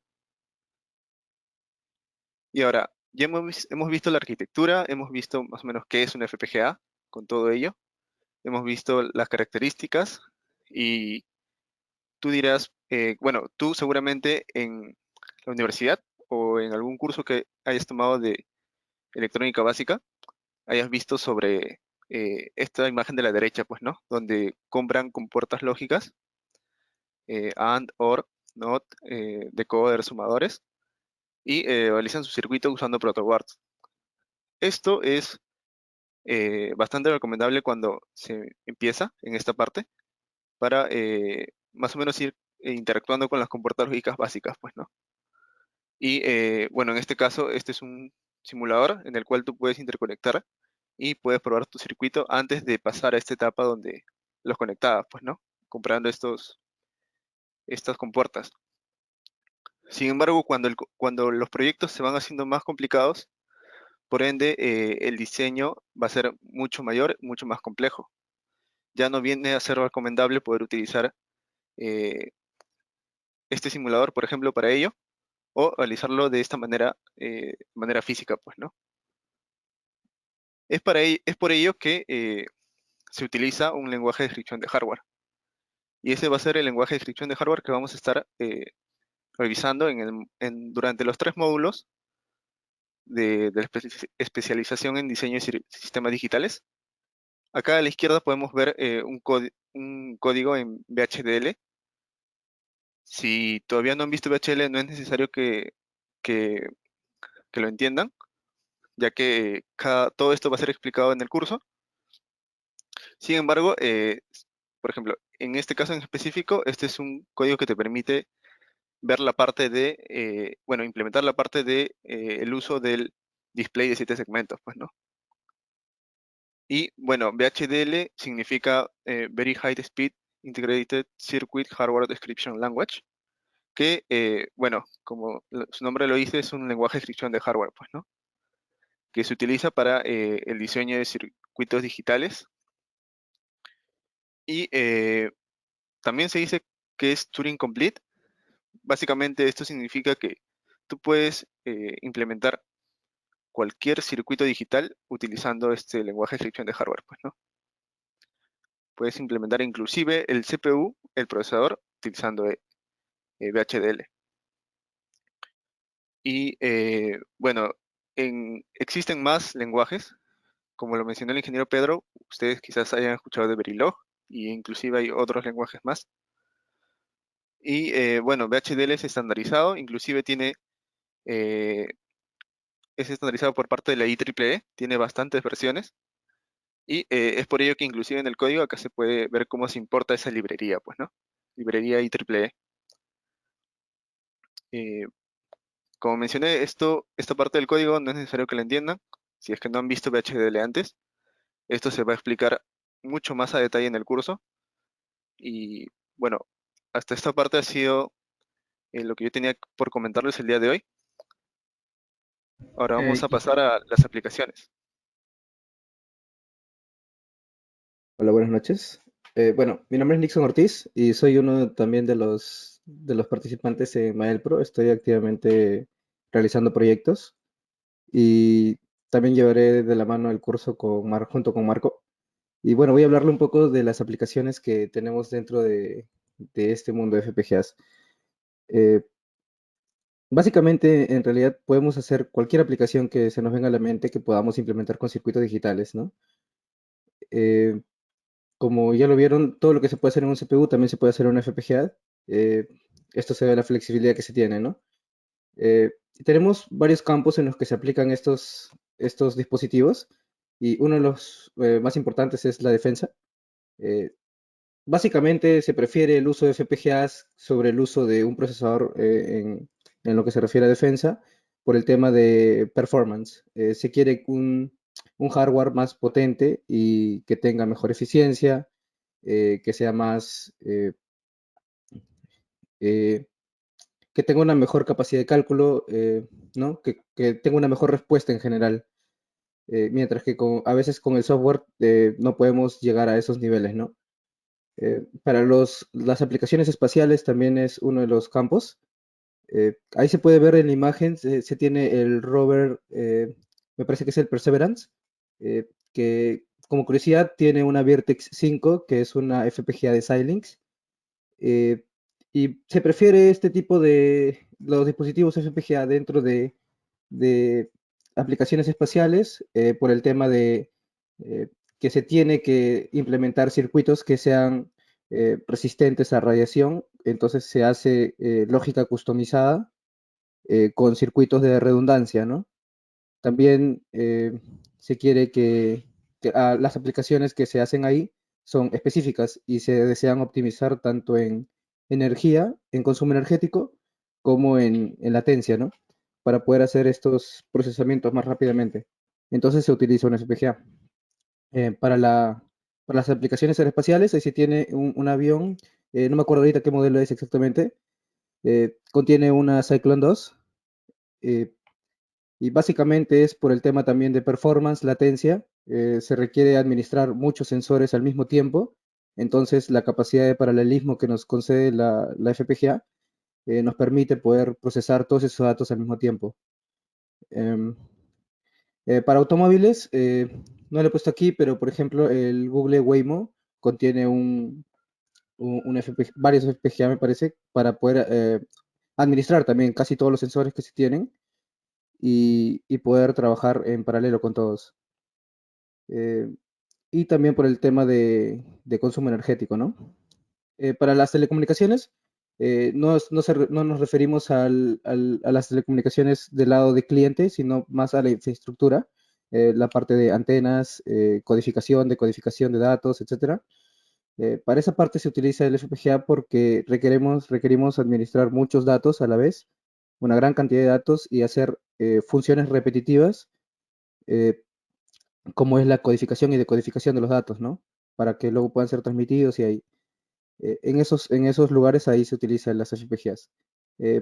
Y ahora, ya hemos visto la arquitectura, hemos visto más o menos qué es una FPGA con todo ello, hemos visto las características y tú dirás, bueno, tú seguramente en la universidad o en algún curso que hayas tomado de electrónica básica, hayas visto sobre esta imagen de la derecha, pues, ¿no? Donde compran con puertas lógicas, AND, OR, NOT, decoder, sumadores, y realizan su circuito usando protoboards. Esto es bastante recomendable cuando se empieza en esta parte, para más o menos ir interactuando con las compuertas lógicas básicas, pues, ¿no? Y bueno, en este caso, este es un simulador en el cual tú puedes interconectar y puedes probar tu circuito antes de pasar a esta etapa donde los conectabas, pues, ¿no? Comprando estas compuertas. Sin embargo, cuando los proyectos se van haciendo más complicados, por ende, el diseño va a ser mucho mayor, mucho más complejo. Ya no viene a ser recomendable poder utilizar eh, este simulador, por ejemplo, para ello, o realizarlo de esta manera física, pues, ¿no? Es por ello que se utiliza un lenguaje de descripción de hardware. Y ese va a ser el lenguaje de descripción de hardware que vamos a estar revisando durante los 3 módulos de la especialización en diseño de sistemas digitales. Acá a la izquierda podemos ver un código en VHDL. Si todavía no han visto VHDL, no es necesario que, que lo entiendan, ya que todo esto va a ser explicado en el curso. Sin embargo, por ejemplo, en este caso en específico, este es un código que te permite ver la parte bueno, implementar la parte de el uso del display de 7 segmentos, pues, ¿no? Y bueno, VHDL significa Very High Speed Integrated Circuit Hardware Description Language, que, bueno, como su nombre lo dice, es un lenguaje de descripción de hardware, pues, ¿no? Que se utiliza para el diseño de circuitos digitales. Y también se dice que es Turing Complete. Básicamente esto significa que tú puedes implementar cualquier circuito digital utilizando este lenguaje de descripción de hardware, pues, ¿no? Puedes implementar inclusive el CPU, el procesador, utilizando VHDL. Y bueno, existen más lenguajes, como lo mencionó el ingeniero Pedro, ustedes quizás hayan escuchado de Verilog, y inclusive hay otros lenguajes más. Y bueno, VHDL es estandarizado, inclusive eh, es estandarizado por parte de la IEEE, tiene bastantes versiones, y es por ello que inclusive en el código acá se puede ver cómo se importa esa librería, pues, ¿no? Librería IEEE. Eh, Como mencioné, esta parte del código no es necesario que la entiendan, si es que no han visto VHDL antes. Esto se va a explicar mucho más a detalle en el curso. Y bueno, hasta esta parte ha sido lo que yo tenía por comentarles el día de hoy. Ahora vamos a Y pasar a las aplicaciones. hola, buenas noches. Bueno, mi nombre es Nixon Ortiz y soy uno también de los participantes en Maelpro. Estoy activamente realizando proyectos y también llevaré de la mano el curso junto con Marco. Y bueno, voy a hablarle un poco de las aplicaciones que tenemos dentro de este mundo de FPGAs. Eh, Básicamente, en realidad, podemos hacer cualquier aplicación que se nos venga a la mente que podamos implementar con circuitos digitales, ¿no? Eh, Como ya lo vieron, todo lo que se puede hacer en un CPU también se puede hacer en un FPGA. Eh, Esto se ve la flexibilidad que se tiene, ¿no? Tenemos varios campos en los que se aplican estos dispositivos y uno de los más importantes es la defensa. Eh, Básicamente se prefiere el uso de FPGAs sobre el uso de un procesador en lo que se refiere a defensa por el tema de performance. Se quiere un hardware más potente y que tenga mejor eficiencia, que sea eh, que tenga una mejor capacidad de cálculo, ¿no? Que tenga una mejor respuesta en general. Mientras que a veces con el software no podemos llegar a esos niveles, ¿no? Para las aplicaciones espaciales también es uno de los campos. Ahí se puede ver en la imagen, se tiene el rover, me parece que es el Perseverance, que como curiosidad tiene una Virtex 5, que es una FPGA de Xilinx, eh, y se prefiere este tipo de los dispositivos FPGA dentro de aplicaciones espaciales por el tema de que se tiene que implementar circuitos que sean resistentes a radiación, entonces se hace lógica customizada con circuitos de redundancia, ¿no? También se quiere que las aplicaciones que se hacen ahí son específicas y se desean optimizar tanto en energía, en consumo energético, como en latencia, ¿no? Para poder hacer estos procesamientos más rápidamente. Entonces se utiliza un FPGA. Para para las aplicaciones aeroespaciales, ahí se tiene un avión, no me acuerdo ahorita qué modelo es exactamente, contiene una Cyclone 2, eh, y básicamente es por el tema también de performance, latencia, se requiere administrar muchos sensores al mismo tiempo, entonces la capacidad de paralelismo que nos concede la FPGA nos permite poder procesar todos esos datos al mismo tiempo. Em, para automóviles, no lo he puesto aquí, pero por ejemplo el Google Waymo contiene un varios FPGA me parece, para poder administrar también casi todos los sensores que se tienen y poder trabajar en paralelo con todos. Eh, y también por el tema de consumo energético, ¿no? Para las telecomunicaciones, no nos referimos a las telecomunicaciones del lado de cliente, sino más a la infraestructura, la parte de antenas, decodificación de datos, etcétera. Para esa parte se utiliza el FPGA porque requerimos administrar muchos datos a la vez, una gran cantidad de datos y hacer funciones repetitivas, eh, como es la codificación y decodificación de los datos, ¿no? Para que luego puedan ser transmitidos y ahí. En esos lugares ahí se utilizan las FPGAs.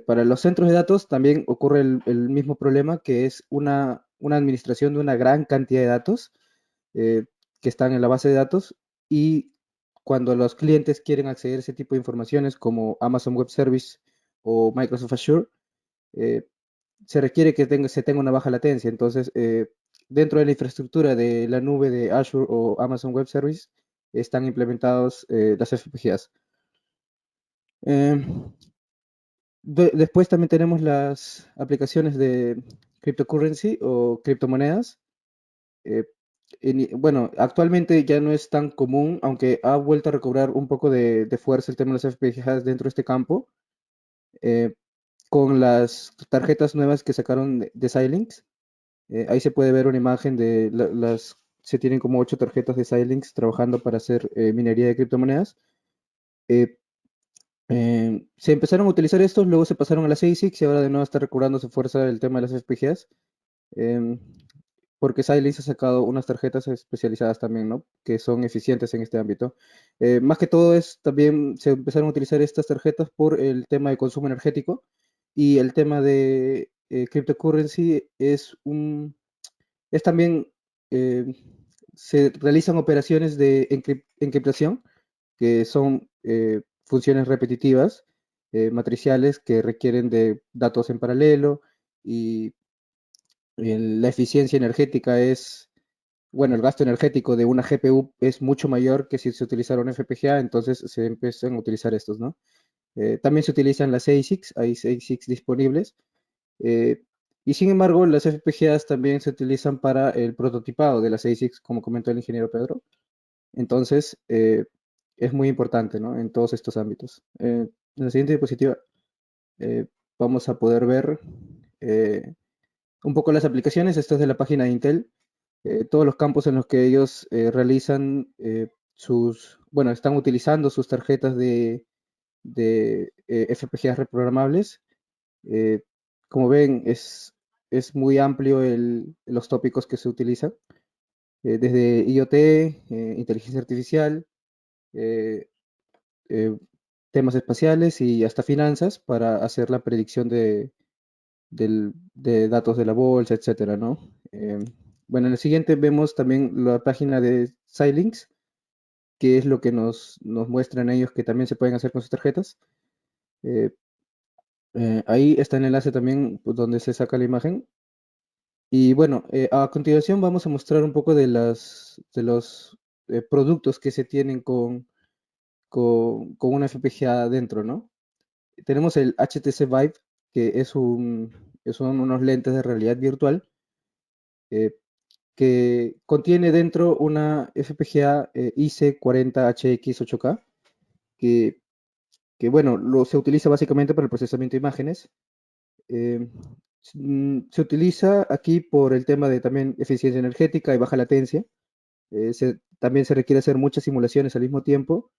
Para los centros de datos también ocurre el mismo problema, que es una administración de una gran cantidad de datos eh, que están en la base de datos, y cuando los clientes quieren acceder a ese tipo de informaciones como Amazon Web Service o Microsoft Azure, eh, se requiere que se tenga una baja latencia. Entonces, dentro de la infraestructura de la nube de Azure o Amazon Web Service están implementados las FPGAs. Eh, Después también tenemos las aplicaciones de cryptocurrency o criptomonedas. Eh, bueno, actualmente ya no es tan común, aunque ha vuelto a recobrar un poco de fuerza el tema de las FPGAs dentro de este campo, eh, con las tarjetas nuevas que sacaron de Xilinx. Ahí se puede ver una imagen de se tienen como 8 tarjetas de Xilinx trabajando para hacer minería de criptomonedas. Eh, Se empezaron a utilizar estos, luego se pasaron a las ASICs y ahora de nuevo está recobrando su fuerza el tema de las FPGAs. em, Porque Xilinx ha sacado unas tarjetas especializadas también, ¿no? Que son eficientes en este ámbito. Más que todo es también se empezaron a utilizar estas tarjetas por el tema de consumo energético, y el tema de cryptocurrency es también, eh, se realizan operaciones de encriptación, que son funciones repetitivas, matriciales, que requieren de datos en paralelo, y la eficiencia energética bueno, el gasto energético de una GPU es mucho mayor que si se utilizara un FPGA, entonces se empiezan a utilizar estos, ¿no? También se utilizan las ASICs, hay ASICs disponibles, eh, y sin embargo las FPGAs también se utilizan para el prototipado de las ASICs, como comentó el ingeniero Pedro. Entonces, es muy importante, ¿no? En todos estos ámbitos. En la siguiente diapositiva eh, vamos a poder ver eh, un poco las aplicaciones. Esto es de la página de Intel. Todos los campos en los que ellos realizan bueno, están utilizando sus tarjetas de FPGAs reprogramables. Eh, Como ven, es muy amplio los tópicos que se utilizan, desde IoT, inteligencia artificial, eh, eh, temas espaciales y hasta finanzas para hacer la predicción de datos de la bolsa, etcétera, ¿no? Bueno, en el siguiente vemos también la página de Xilinx, que es lo que nos muestran ellos que también se pueden hacer con sus tarjetas. Eh, Ahí está el enlace también, pues, donde se saca la imagen. Y bueno, a continuación vamos a mostrar un poco de los productos que se tienen con una FPGA dentro, ¿no? Tenemos el HTC Vive, que son unos lentes de realidad virtual, eh, que contiene dentro una FPGA IC40HX 8K, que, que bueno, se utiliza básicamente para el procesamiento de imágenes. Eh, Se utiliza aquí por el tema de también eficiencia energética y baja latencia. También se requiere hacer muchas simulaciones al mismo tiempo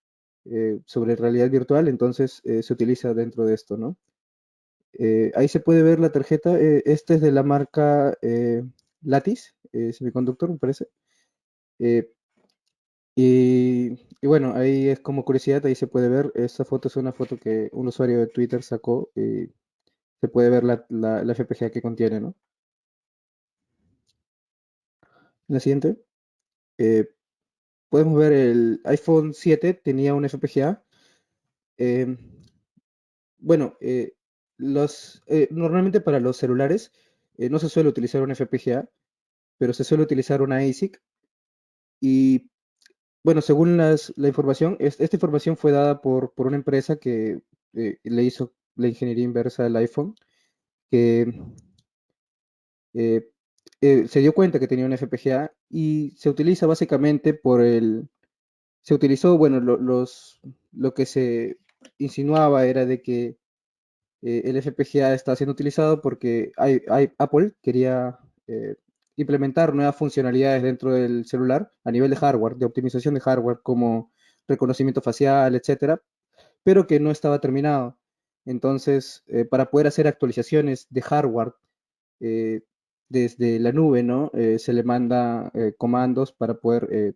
sobre realidad virtual, entonces se utiliza dentro de esto, ¿no? Ahí se puede ver la tarjeta. Esta es de la marca Lattice, semiconductor, me parece. Eh, y bueno, ahí es como curiosidad, ahí se puede ver. Esta foto es una foto que un usuario de Twitter sacó y se puede ver la FPGA que contiene, ¿no? La siguiente. eh, Podemos ver el iPhone 7 tenía un FPGA. em, bueno, normalmente para los celulares no se suele utilizar un FPGA, pero se suele utilizar una ASIC. Y bueno, según la información, esta información fue dada por una empresa que le hizo la ingeniería inversa al iPhone, que eh, se dio cuenta que tenía un FPGA y se utiliza básicamente se utilizó, bueno, lo que se insinuaba era de que el FPGA está siendo utilizado porque Apple quería eh, implementar nuevas funcionalidades dentro del celular a nivel de hardware, de optimización de hardware como reconocimiento facial, etcétera, pero que no estaba terminado. Entonces, para poder hacer actualizaciones de hardware eh, desde la nube, ¿no? Se le manda comandos para poder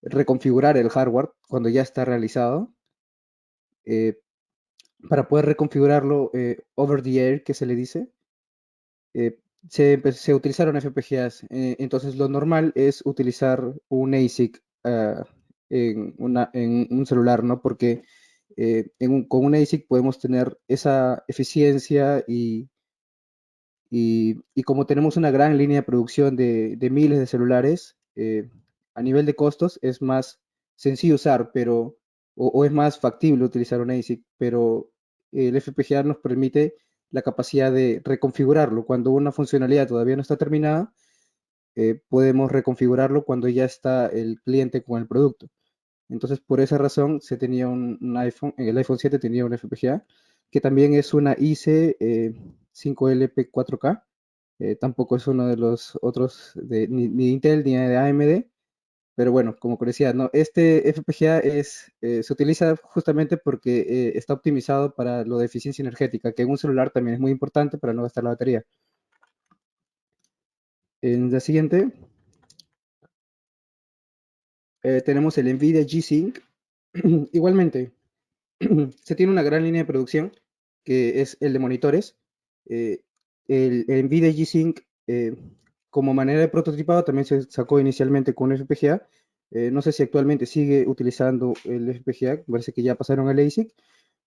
reconfigurar el hardware cuando ya está realizado. eh, para poder reconfigurarlo over the air, que se le dice, se utilizaron FPGAs. Entonces, lo normal es utilizar un ASIC en un celular, ¿no? Porque con un ASIC podemos tener esa eficiencia y como tenemos una gran línea de producción de miles de celulares, a nivel de costos es más sencillo usar, o es más factible utilizar un ASIC, pero el FPGA nos permite la capacidad de reconfigurarlo. Cuando una funcionalidad todavía no está terminada, podemos reconfigurarlo cuando ya está el cliente con el producto. Entonces, por esa razón, se tenía un iPhone, el iPhone 7 tenía un FPGA, que también es una IC 5LP4K. Tampoco es uno de los otros ni de Intel ni de AMD, pero bueno, como curiosidad, ¿no? Este FPGA se utiliza justamente porque está optimizado para lo de eficiencia energética, que en un celular también es muy importante para no gastar la batería. En la siguiente, tenemos el NVIDIA G-Sync. Igualmente, se tiene una gran línea de producción, que es el de monitores. Eh, el NVIDIA G-Sync, como manera de prototipado, también se sacó inicialmente con FPGA. No sé si actualmente sigue utilizando el FPGA, parece que ya pasaron al ASIC,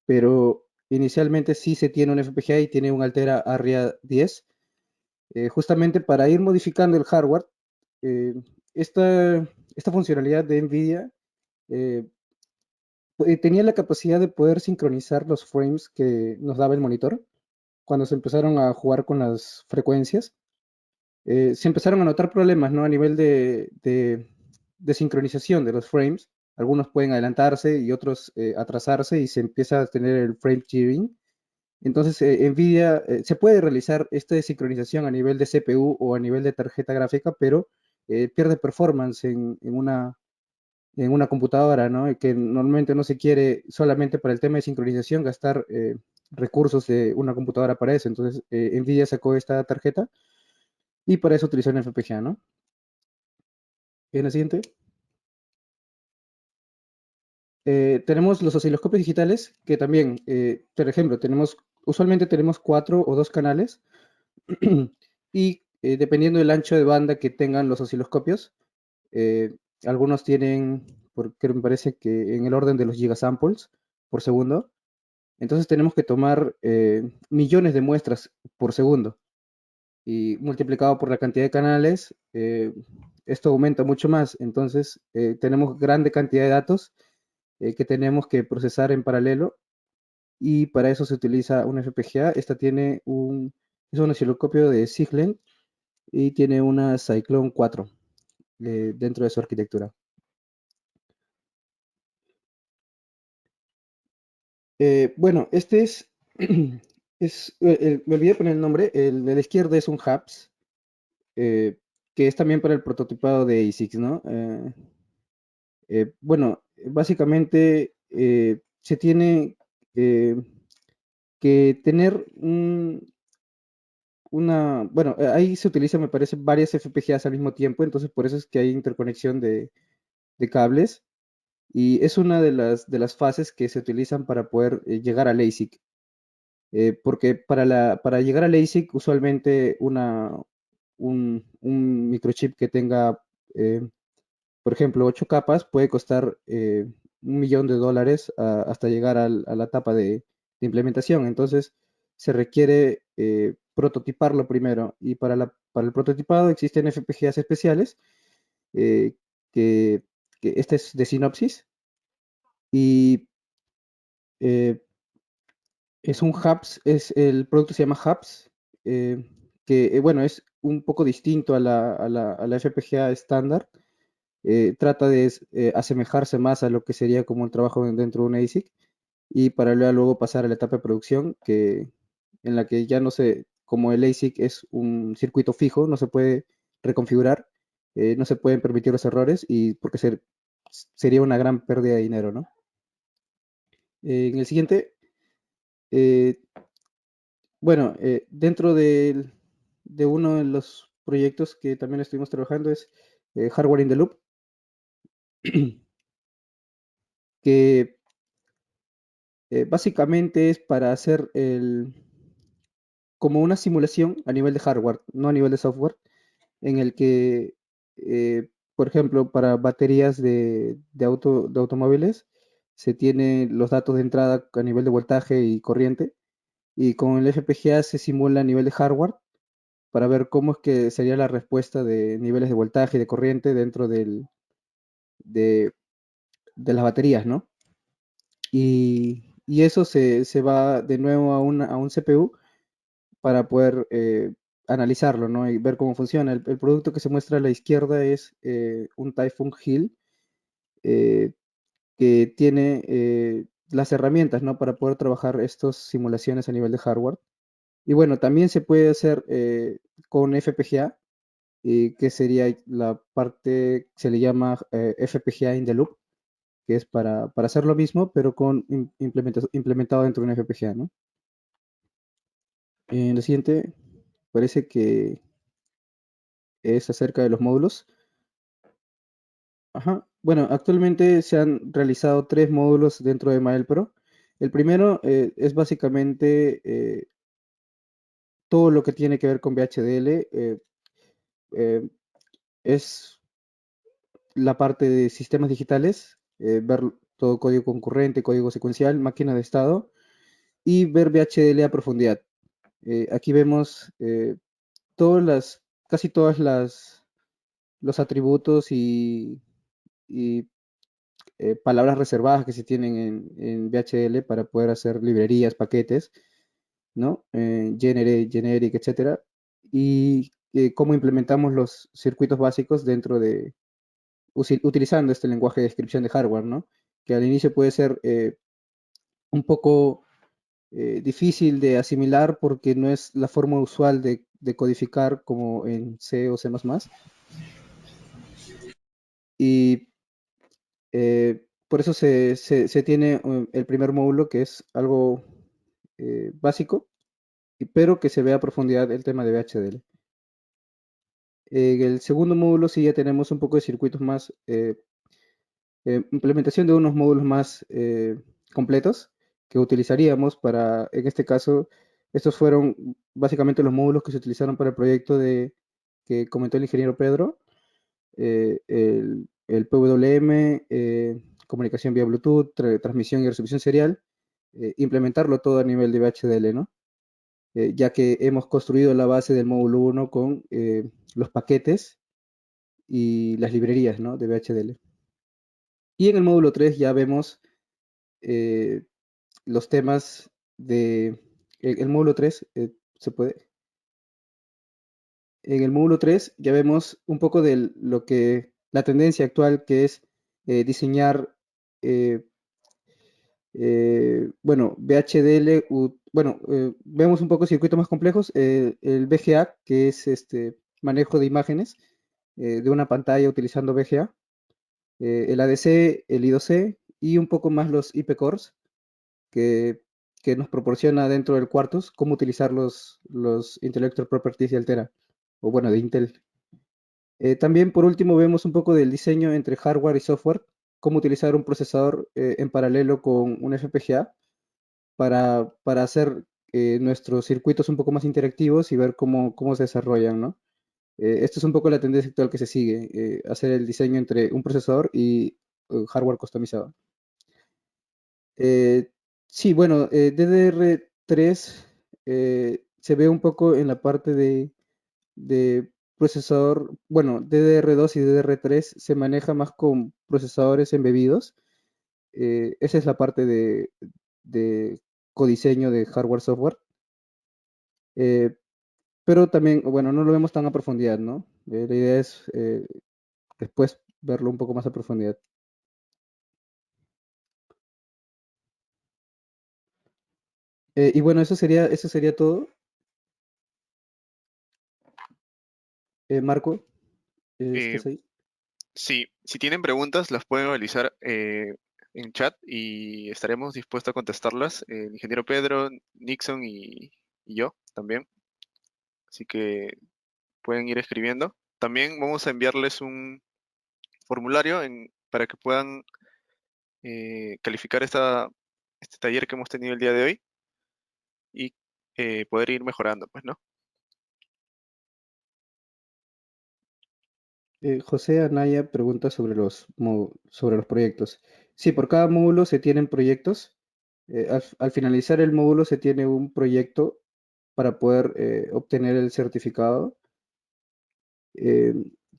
pero inicialmente sí se tiene un FPGA y tiene un Altera Arria 10, justamente para ir modificando el hardware. Eh, esta funcionalidad de NVIDIA eh, tenía la capacidad de poder sincronizar los frames que nos daba el monitor cuando se empezaron a jugar con las frecuencias. Se empezaron a notar problemas, ¿no? A nivel de sincronización de los frames. Algunos pueden adelantarse y otros atrasarse y se empieza a tener el frame jittering. Entonces, NVIDIA se puede realizar esta sincronización a nivel de CPU o a nivel de tarjeta gráfica, pero pierde performance en una computadora, ¿no? Y que normalmente no se quiere solamente para el tema de sincronización gastar recursos de una computadora para eso. Entonces, NVIDIA sacó esta tarjeta y para eso utilizó un FPGA, ¿no? En la siguiente, tenemos los osciloscopios digitales, que también, por ejemplo, usualmente tenemos 4 o 2 canales y dependiendo del ancho de banda que tengan los osciloscopios, eh, algunos tienen, porque me parece que en el orden de los gigasamples por segundo. Entonces tenemos que tomar millones de muestras por segundo y multiplicado por la cantidad de canales, esto aumenta mucho más. Entonces tenemos grande cantidad de datos que tenemos que procesar en paralelo y para eso se utiliza un FPGA. Es un osciloscopio de Siglent y tiene una Cyclone 4 dentro de su arquitectura. Bueno, este me olvidé poner el nombre. El de la izquierda es un HAPS, que es también para el prototipado de ASICs, ¿no? Bueno, básicamente se tiene eh, que tener bueno, ahí se utiliza, me parece, varias FPGAs al mismo tiempo, entonces por eso es que hay interconexión de cables y es una de las fases que se utilizan para poder llegar al ASIC. Porque para llegar al ASIC, usualmente un microchip que tenga, eh, por ejemplo, 8 capas puede costar $1 millón hasta llegar a la etapa de implementación. Entonces, se requiere prototiparlo primero. Y para el prototipado existen FPGAs especiales, eh, que, que este es de Synopsys. Y eh, es un hubs, el producto se llama hubs, que bueno, es un poco distinto a la FPGA estándar. Trata de asemejarse más a lo que sería como un trabajo dentro de un ASIC y para luego pasar a la etapa de producción en la que ya no se, como el ASIC es un circuito fijo, no se puede reconfigurar, no se pueden permitir los errores y porque sería una gran pérdida de dinero, ¿no? En el siguiente, eh, bueno, dentro de uno de los proyectos que también estuvimos trabajando es Hardware in the Loop, que básicamente es para hacer como una simulación a nivel de hardware, no a nivel de software, en el que, por ejemplo, para baterías de automóviles, se tienen los datos de entrada a nivel de voltaje y corriente, y con el FPGA se simula a nivel de hardware para ver cómo es que sería la respuesta de niveles de voltaje y de corriente dentro de, de las baterías, ¿no? Y eso se va de nuevo a un CPU para poder analizarlo, ¿no? Y ver cómo funciona. El producto que se muestra a la izquierda es un Typhoon Hill eh, que tiene las herramientas, ¿no? Para poder trabajar estas simulaciones a nivel de hardware. Y bueno, también se puede hacer con FPGA, que sería la parte, se le llama FPGA in the loop, que es para hacer lo mismo, pero con implementado dentro de un FPGA, ¿no? En lo siguiente, parece que es acerca de los módulos. Ajá. Bueno, actualmente se han realizado 3 módulos dentro de Maelpro. El primero es básicamente todo lo que tiene que ver con VHDL. Eh, es la parte de sistemas digitales, ver todo código concurrente, código secuencial, máquina de estado y ver VHDL a profundidad. Aquí vemos casi todas los atributos y palabras reservadas que se tienen en VHDL para poder hacer librerías, paquetes, ¿no? Generic, etcétera. Y cómo implementamos los circuitos básicos dentro utilizando este lenguaje de descripción de hardware, ¿no? Que al inicio puede ser un poco difícil de asimilar porque no es la forma usual de codificar como en C o C++. Y por eso se tiene el primer módulo que es algo básico, pero que se ve a profundidad el tema de VHDL. En el segundo módulo sí ya tenemos un poco de circuitos más, implementación de unos módulos más completos que utilizaríamos para, en este caso, estos fueron básicamente los módulos que se utilizaron para el proyecto que comentó el ingeniero Pedro, el PWM, comunicación vía Bluetooth, transmisión y recepción serial, implementarlo todo a nivel de VHDL, ¿no? Ya que hemos construido la base del módulo 1 con los paquetes y las librerías, ¿no? De VHDL. Y en el módulo 3 ya vemos eh, los temas el módulo 3, se puede. En el módulo 3 ya vemos un poco de la tendencia actual que es diseñar, eh, bueno, VHDL, bueno, vemos un poco circuitos más complejos, el VGA, que es este manejo de imágenes, de una pantalla utilizando VGA, el ADC, el I2C y un poco más los IP cores que, que nos proporciona dentro del Quartus cómo utilizar los Intellectual Properties de Altera, o bueno, de Intel. También por último vemos un poco del diseño entre hardware y software, cómo utilizar un procesador en paralelo con un FPGA para hacer nuestros circuitos un poco más interactivos y ver cómo se desarrollan, ¿no? Esto es un poco la tendencia actual que se sigue, hacer el diseño entre un procesador y hardware customizado. Sí, bueno, DDR3 se ve un poco en la parte de procesador, bueno, DDR2 y DDR3 se maneja más con procesadores embebidos. Esa es la parte de codiseño de hardware-software. Pero también, bueno, no lo vemos tan a profundidad, ¿no? La idea es después verlo un poco más a profundidad. Y bueno, eso sería todo. Marco, Eh, ¿estás ahí? sí, si tienen preguntas, las pueden realizar en chat y estaremos dispuestos a contestarlas. El ingeniero Pedro, Nixon y yo también. Así que pueden ir escribiendo. También vamos a enviarles un formulario para que puedan calificar este taller que hemos tenido el día de hoy y poder ir mejorando, pues, ¿no? José Anaya pregunta sobre sobre los proyectos. Sí, por cada módulo se tienen proyectos. Al finalizar el módulo se tiene un proyecto para poder obtener el certificado. eh,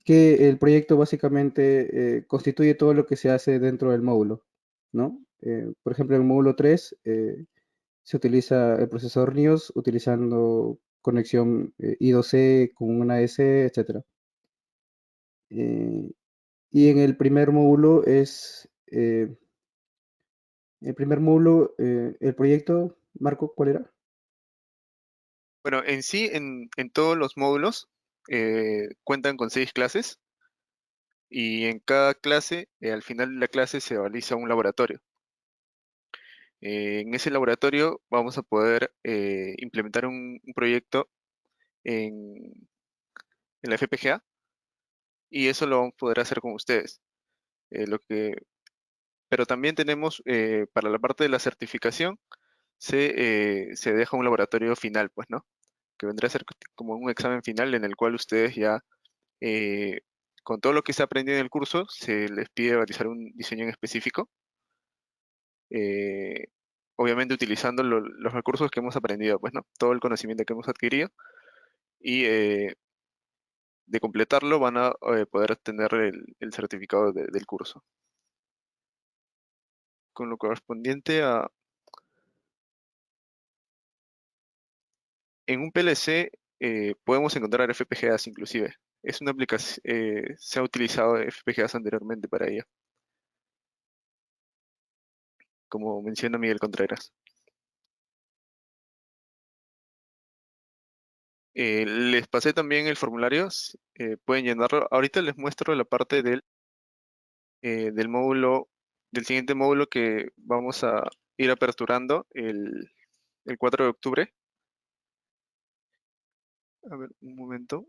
que el proyecto básicamente constituye todo lo que se hace dentro del módulo, ¿no? Por ejemplo, en el módulo 3 se utiliza el procesador NIOS utilizando conexión I2C con una S, etcétera. Eh, y en el primer módulo el proyecto, Marco, ¿cuál era? Bueno, en sí, en todos los módulos cuentan con 6 clases y en cada clase, al final de la clase se realiza un laboratorio. En ese laboratorio vamos a poder implementar un proyecto en la FPGA y eso lo vamos a poder hacer con ustedes. Eh, lo que, pero también tenemos, para la parte de la certificación, se deja un laboratorio final, pues, ¿no? Que vendrá a ser como un examen final en el cual ustedes ya, eh, con todo lo que se aprendió en el curso, se les pide realizar un diseño en específico, eh, obviamente utilizando los recursos que hemos aprendido, pues, ¿no? Todo el conocimiento que hemos adquirido y de completarlo van a poder obtener el certificado del curso. Con lo correspondiente en un PLC podemos encontrar FPGAs inclusive. Es una aplicación, se ha utilizado FPGAs anteriormente para ello, como menciona Miguel Contreras. Les pasé también el formulario, pueden llenarlo. Ahorita les muestro la parte del módulo, del siguiente módulo que vamos a ir aperturando el 4 de octubre. A ver, un momento.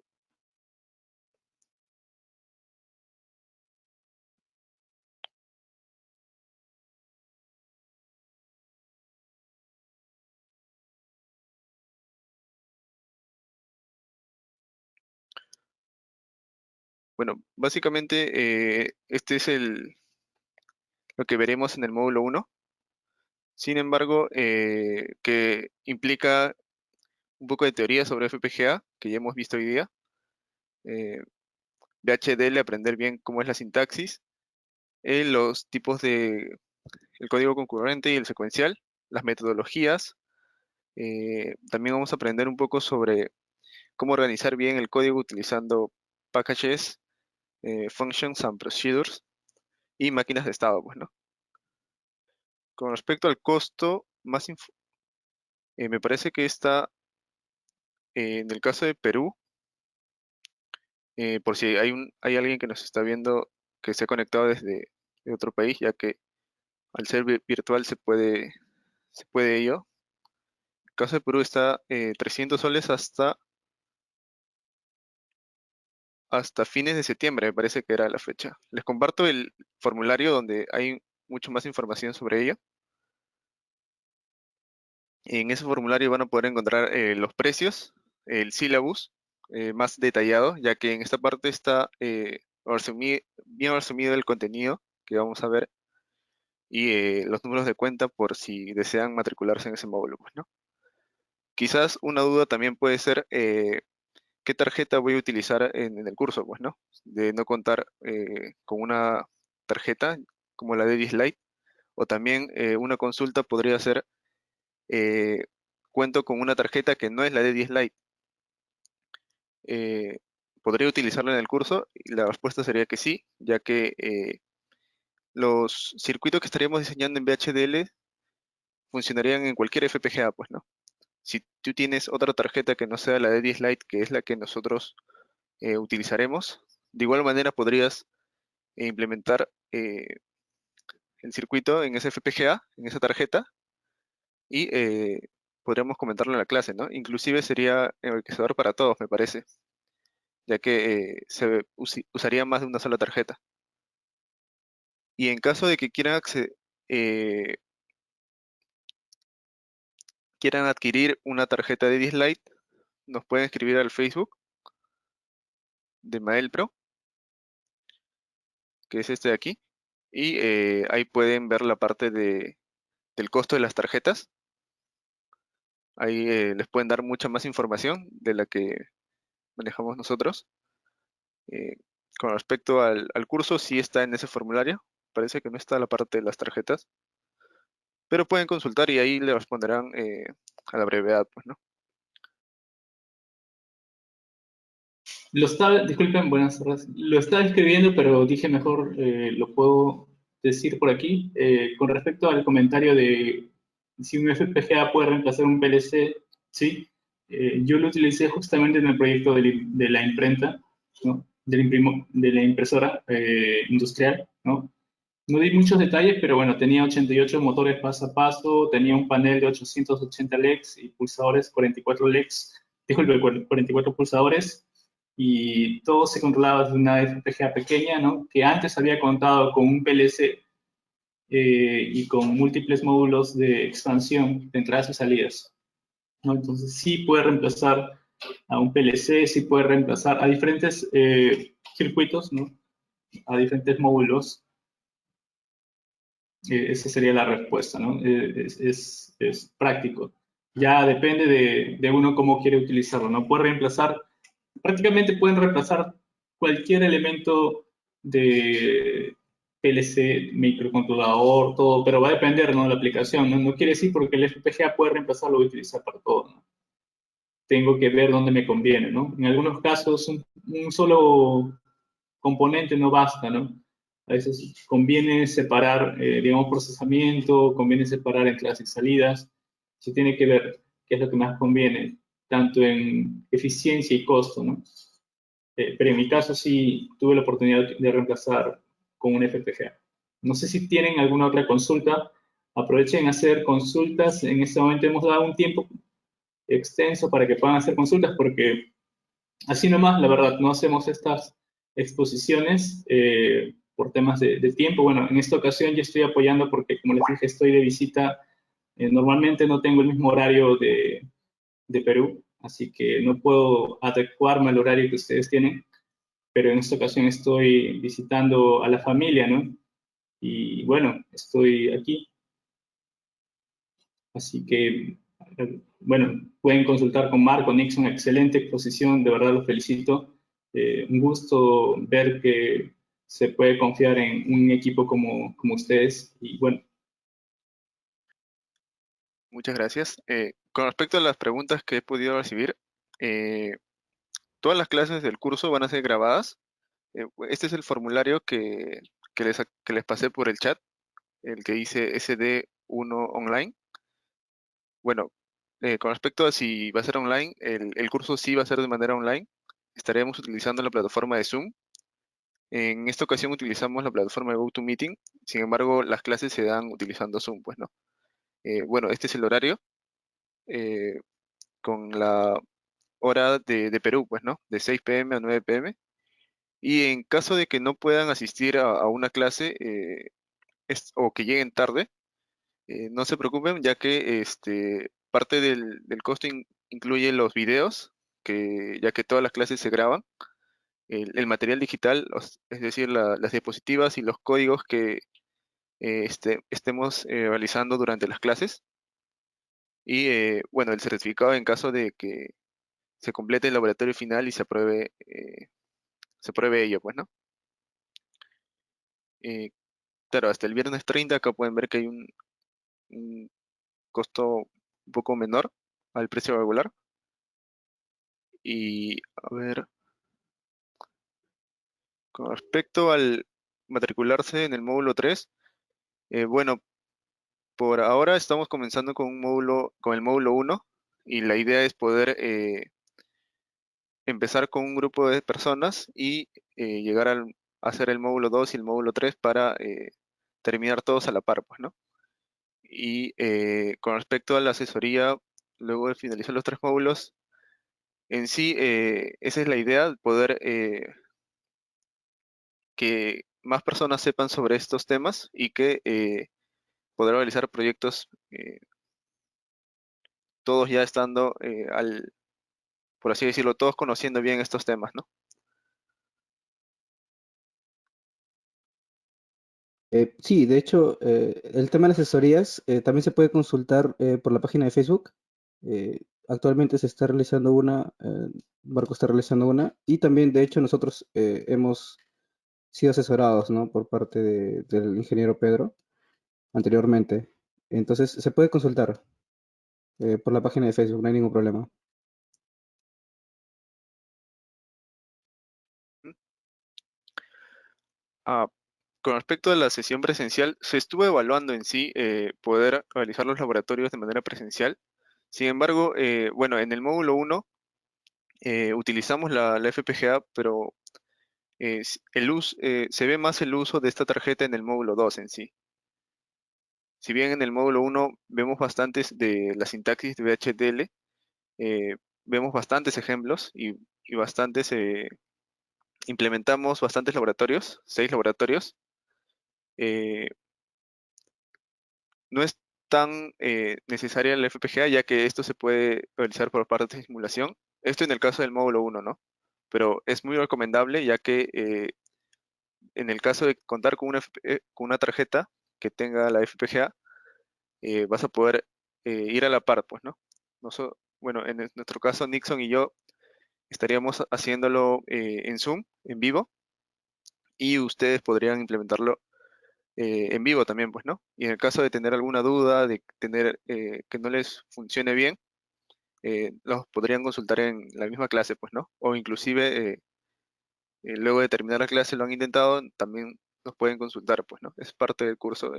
Bueno, básicamente este es lo que veremos en el módulo 1. Sin embargo, que implica un poco de teoría sobre FPGA, que ya hemos visto hoy día. VHDL, aprender bien cómo es la sintaxis, los tipos el código concurrente y el secuencial, las metodologías. También vamos a aprender un poco sobre cómo organizar bien el código utilizando packages, functions and procedures y máquinas de estado, pues, ¿no? Con respecto al costo, me parece que está en el caso de Perú, por si hay alguien que nos está viendo que se ha conectado desde de otro país, ya que al ser virtual se puede ello. El caso de Perú está 300 soles hasta fines de septiembre, me parece que era la fecha. Les comparto el formulario donde hay mucho más información sobre ello. En ese formulario van a poder encontrar los precios, el syllabus más detallado, ya que en esta parte está bien resumido el contenido que vamos a ver y los números de cuenta por si desean matricularse en ese módulo, pues, ¿no? Quizás una duda también puede ser qué tarjeta voy a utilizar en el curso, pues, ¿no? De no contar con una tarjeta como la de Dislite, o también una consulta podría ser, eh, cuento con una tarjeta que no es la de Dislite, eh, ¿podría utilizarla en el curso? Y la respuesta sería que sí, ya que los circuitos que estaríamos diseñando en VHDL funcionarían en cualquier FPGA, pues, ¿no? Si tú tienes otra tarjeta que no sea la de Dislite, que es la que nosotros utilizaremos, de igual manera podrías implementar el circuito en ese FPGA, en esa tarjeta, y podríamos comentarlo en la clase, ¿no? Inclusive sería enriquecedor para todos, me parece, ya que usaría más de una sola tarjeta. Y en caso de que eh, quieran adquirir una tarjeta de Dislite, nos pueden escribir al Facebook de Maelpro, que es este de aquí, y ahí pueden ver la parte del costo de las tarjetas. Ahí les pueden dar mucha más información de la que manejamos nosotros. Eh, con respecto al curso, sí está en ese formulario. Parece que no está la parte de las tarjetas, pero pueden consultar y ahí le responderán a la brevedad, pues, ¿no? Disculpen, buenas tardes. Lo estaba escribiendo, pero dije mejor lo puedo decir por aquí. Con respecto al comentario de si un FPGA puede reemplazar un PLC, sí. Yo lo utilicé justamente en el proyecto de la imprenta, ¿no? De la impresora industrial, ¿no? No di muchos detalles, pero bueno, tenía 88 motores paso a paso, tenía un panel de 880 LEDs y pulsadores 44 LEDs, disculpe, 44 pulsadores, y todo se controlaba desde una FPGA pequeña, ¿no? Que antes había contado con un PLC y con múltiples módulos de expansión de entradas y salidas, ¿no? Entonces sí puede reemplazar a un PLC, sí puede reemplazar a diferentes circuitos, ¿no? A diferentes módulos. Esa sería la respuesta, ¿no? Es práctico. Ya depende de uno cómo quiere utilizarlo, ¿no? Puede reemplazar, prácticamente pueden reemplazar cualquier elemento de PLC, microcontrolador, todo, pero va a depender, ¿no? De la aplicación, ¿no? No quiere decir porque el FPGA puede reemplazarlo y utilizar para todo, ¿no? Tengo que ver dónde me conviene, ¿no? En algunos casos, un solo componente no basta, ¿no? A veces conviene separar, digamos, procesamiento, conviene separar entradas y salidas. Se tiene que ver qué es lo que más conviene, tanto en eficiencia y costo, ¿no? Pero en mi caso sí tuve la oportunidad de reemplazar con un FPGA. No sé si tienen alguna otra consulta. Aprovechen a hacer consultas. En este momento hemos dado un tiempo extenso para que puedan hacer consultas porque así nomás, la verdad, no hacemos estas exposiciones por temas de tiempo. Bueno, en esta ocasión yo estoy apoyando porque, como les dije, estoy de visita. Normalmente no tengo el mismo horario de Perú, así que no puedo adecuarme al horario que ustedes tienen, pero en esta ocasión estoy visitando a la familia, ¿no? Y bueno, estoy aquí. Así que, bueno, pueden consultar con Marco Nixon, excelente exposición, de verdad los felicito. Un gusto ver que se puede confiar en un equipo como ustedes. Y bueno, Muchas gracias. Con respecto a las preguntas que he podido recibir, eh, todas las clases del curso van a ser grabadas. Este es el formulario que les pasé por el chat, el que dice SD1 online. Bueno, con respecto a si va a ser online, el curso sí va a ser de manera online. estaremos utilizando la plataforma de Zoom. En esta ocasión utilizamos la plataforma de GoToMeeting, sin embargo, las clases se dan utilizando Zoom, pues, ¿no? Bueno, este es el horario eh, con la hora de Perú, pues, ¿no? De 6 p.m. a 9 p.m. Y en caso de que no puedan asistir a una clase o que lleguen tarde, no se preocupen, ya que parte del costo incluye los videos, ya que todas las clases se graban, el material digital, es decir, las diapositivas y los códigos que estemos realizando durante las clases, y bueno, el certificado en caso de que se complete el laboratorio final y se pruebe ello, pues, ¿no? Eh, claro, hasta el viernes 30 acá pueden ver que hay un costo un poco menor al precio regular. Y a ver, con respecto al matricularse en el módulo 3, bueno, por ahora estamos comenzando con el módulo 1 y la idea es poder empezar con un grupo de personas y llegar a hacer el módulo 2 y el módulo 3 para terminar todos a la par, pues, ¿no? Y con respecto a la asesoría, luego de finalizar los 3 módulos, en sí, esa es la idea, poder que más personas sepan sobre estos temas y que poder realizar proyectos todos ya estando por así decirlo, todos conociendo bien estos temas, ¿no? Sí, de hecho, el tema de las asesorías también se puede consultar por la página de Facebook. Actualmente se está realizando una, Marco está realizando una, y también, de hecho, nosotros hemos sido asesorados, ¿no? Por parte del ingeniero Pedro anteriormente. Entonces, se puede consultar por la página de Facebook, no hay ningún problema. ¿Mm? Ah, con respecto a la sesión presencial, se estuvo evaluando en sí poder realizar los laboratorios de manera presencial. Sin embargo, bueno, en el módulo 1 utilizamos la FPGA, pero se ve más el uso de esta tarjeta en el módulo 2 en sí. Si bien en el módulo 1 vemos bastantes de la sintaxis de VHDL, eh, vemos bastantes ejemplos y implementamos bastantes laboratorios, 6 laboratorios. Eh, no es tan necesaria la FPGA, ya que esto se puede realizar por parte de simulación. Esto en el caso del módulo 1, ¿no? Pero es muy recomendable, ya que en el caso de contar con con una tarjeta que tenga la FPGA, vas a poder ir a la par, pues, ¿no? Bueno, en nuestro caso, Nixon y yo estaríamos haciéndolo en Zoom, en vivo, y ustedes podrían implementarlo en vivo también, pues, ¿no? Y en el caso de tener alguna duda, de tener que no les funcione bien, los podrían consultar en la misma clase, pues, ¿no? O inclusive luego de terminar la clase lo han intentado, también nos pueden consultar, pues, ¿no? Es parte del curso,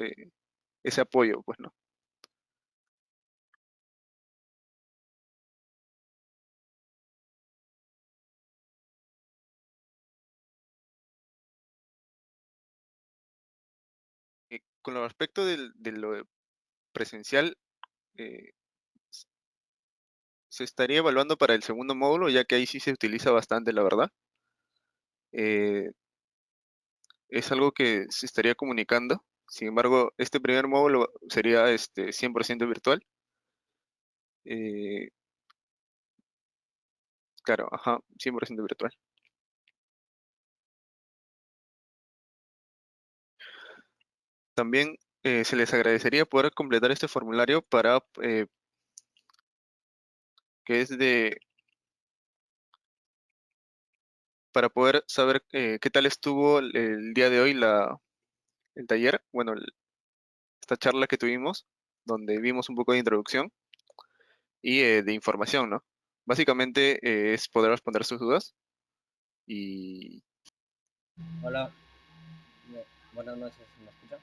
ese apoyo, pues, ¿no? Con lo respecto de lo presencial, eh, s- se estaría evaluando para el segundo módulo, ya que ahí sí se utiliza bastante, la verdad. Eh, es algo que se estaría comunicando. Sin embargo, este primer módulo sería 100% virtual. Eh, claro, ajá, 100% virtual. También se les agradecería poder completar este formulario que es para poder saber qué tal estuvo el día de hoy el taller, bueno, esta charla que tuvimos, donde vimos un poco de introducción y de información, ¿no? Básicamente es poder responder sus dudas y Hola, buenas noches, ¿me escucha?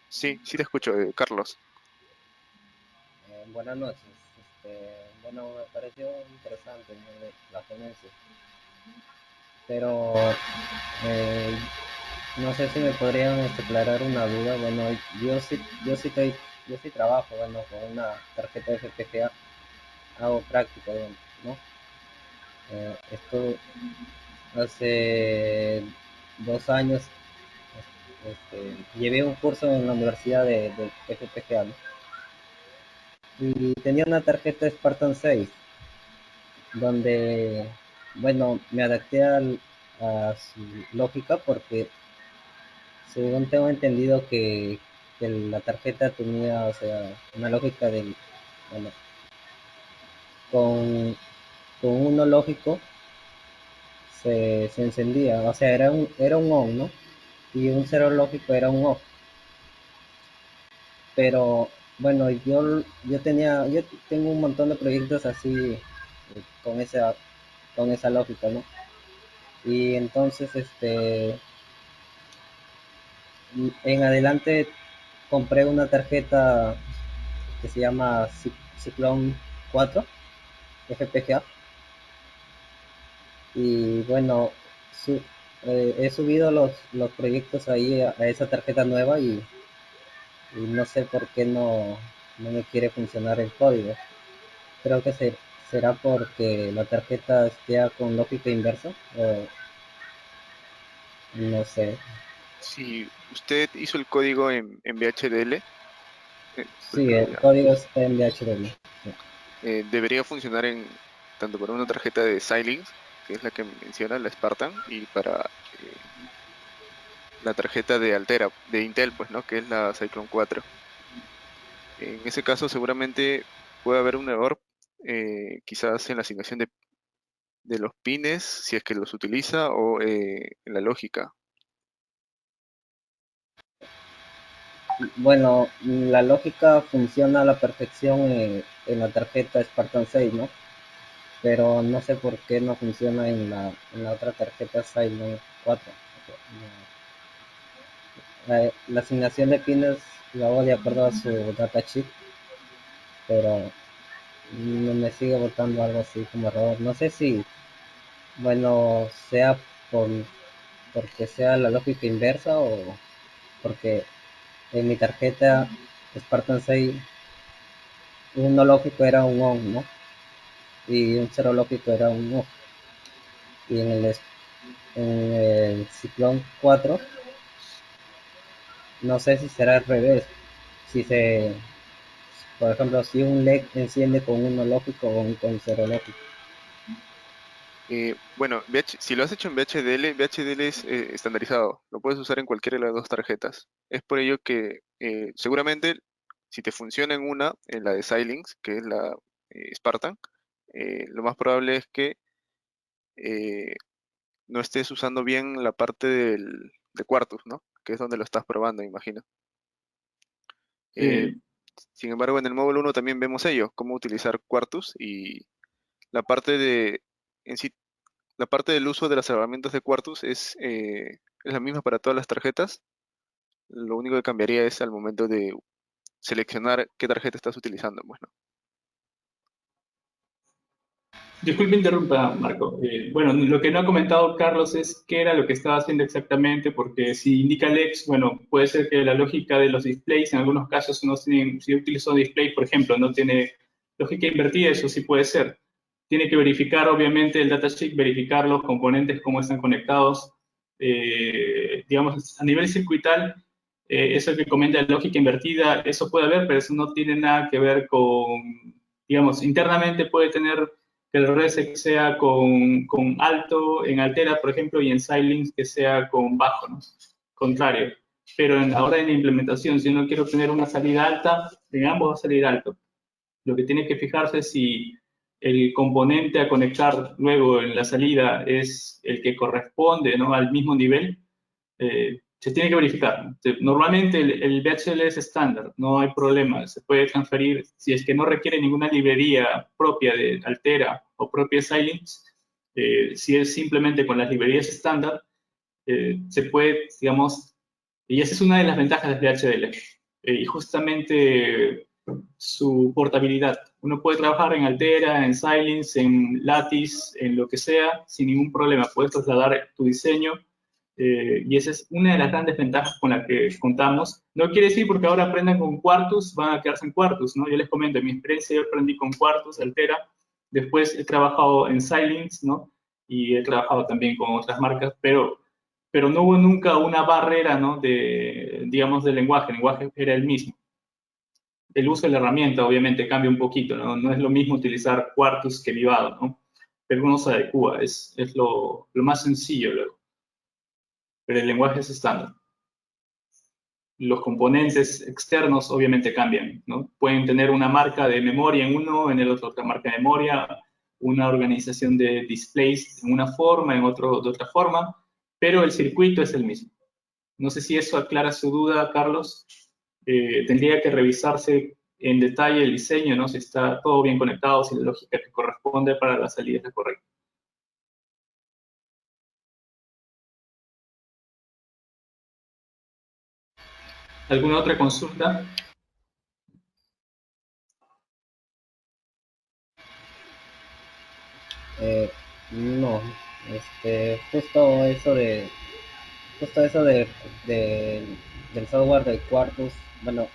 sí, sí te escucho, Carlos. Buenas noches. bueno, me pareció interesante, ¿no? La ponencia, pero eh, no sé si me podrían aclarar una duda. Bueno, yo sí trabajo, bueno, con una tarjeta FPGA, hago práctica, ¿no? Esto hace 2 años, llevé un curso en la universidad de FPGA, ¿no? Y tenía una tarjeta Spartan 6, donde, bueno, me adapté a su lógica porque según tengo entendido que la tarjeta tenía, o sea, una lógica de, bueno, con, con uno lógico se encendía, o sea, era un on, ¿no? Y un cero lógico era un off. Pero bueno, yo tengo un montón de proyectos así, con esa lógica, ¿no? Y entonces, en adelante compré una tarjeta que se llama Ciclone 4 FPGA. Y bueno, su- he subido los proyectos ahí a esa tarjeta nueva y no sé por qué no me quiere funcionar el código. Creo que será porque la tarjeta esté con lógica inversa o no sé. Si usted hizo el código en VHDL, Sí, disculpe, el código está en DHDL. Sí. debería funcionar tanto para una tarjeta de Xilinx, que es la que menciona, la Spartan, y para la tarjeta de Altera, de Intel, pues, ¿no? Que es la Cyclone 4. En ese caso, seguramente puede haber un error, quizás en la asignación de los pines, si es que los utiliza, o en la lógica. Bueno, la lógica funciona a la perfección en la tarjeta Spartan 6, ¿no? Pero no sé por qué no funciona en la otra tarjeta Cylon 4. La asignación de pines la hago de acuerdo a su datasheet, pero no me sigue botando algo así como error. No sé si, bueno, sea por, porque sea la lógica inversa o porque en mi tarjeta Spartan 6 un no lógico era un on, ¿no? Y un cero lógico era un off. Y en el Ciclón 4 no sé si será al revés. Si se, por ejemplo, si un LED enciende con uno lógico o con cero lógico. Bueno, si lo has hecho en VHDL, VHDL es estandarizado, lo puedes usar en cualquiera de las dos tarjetas. Es por ello que seguramente si te funciona en una, en la de Xilinx, que es la Spartan, lo más probable es que eh, no estés usando bien la parte de Quartus, ¿no? Que es donde lo estás probando, imagino. Eh, Eh, Sin embargo, en el módulo 1 también vemos ello, cómo utilizar Quartus y la parte en sí, la parte del uso de las herramientas de Quartus es la misma para todas las tarjetas. Lo único que cambiaría es al momento de seleccionar qué tarjeta estás utilizando, pues, ¿no? Disculpe interrumpa, Marco. Bueno, lo que no ha comentado Carlos es qué era lo que estaba haciendo exactamente, porque si indica Lex, bueno, puede ser que la lógica de los displays, en algunos casos no tienen, si utilizo display, por ejemplo, no tiene lógica invertida, eso sí puede ser. Tiene que verificar, obviamente, el datasheet, verificar los componentes, cómo están conectados. Digamos, a nivel circuital, eso que comenta lógica invertida, eso puede haber, pero eso no tiene nada que ver con, digamos, internamente puede tener que el reset sea con alto en Altera, por ejemplo, y en Xilinx que sea con bajo, ¿no? Contrario. Pero en la hora de la implementación, si uno quiere obtener una salida alta, en ambos va a salir alto. Lo que tiene que fijarse es si el componente a conectar luego en la salida es el que corresponde, ¿no?, al mismo nivel. Se tiene que verificar. Normalmente el VHDL es estándar, no hay problema, se puede transferir, si es que no requiere ninguna librería propia de Altera o propia Xilinx, si es simplemente con las librerías estándar, se puede, digamos, y esa es una de las ventajas del VHDL. Y justamente su portabilidad. Uno puede trabajar en Altera, en Xilinx, en Lattice, en lo que sea, sin ningún problema. Puedes trasladar tu diseño y esa es una de las grandes ventajas con las que contamos. No quiere decir porque ahora aprendan con Quartus, van a quedarse en Quartus, ¿no? Yo les comento, en mi experiencia yo aprendí con Quartus, Altera, después he trabajado en Xilinx, ¿no? Y he trabajado también con otras marcas, pero no hubo nunca una barrera, ¿no? Digamos, del lenguaje. El lenguaje era el mismo. El uso de la herramienta, obviamente, cambia un poquito, ¿no? No es lo mismo utilizar Quartus que Vivado, ¿no? Pero uno se adecua, es lo más sencillo luego. Pero el lenguaje es estándar. Los componentes externos obviamente cambian, ¿no? Pueden tener una marca de memoria en uno, en el otro otra marca de memoria, una organización de displays en una forma, en otro de otra forma, pero el circuito es el mismo. No sé si eso aclara su duda, Carlos. Tendría que revisarse en detalle el diseño, ¿no? Si está todo bien conectado, si la lógica que corresponde para la salida es la correcta. ¿Alguna otra consulta? No, justo eso justo eso del software de Quartus, bueno,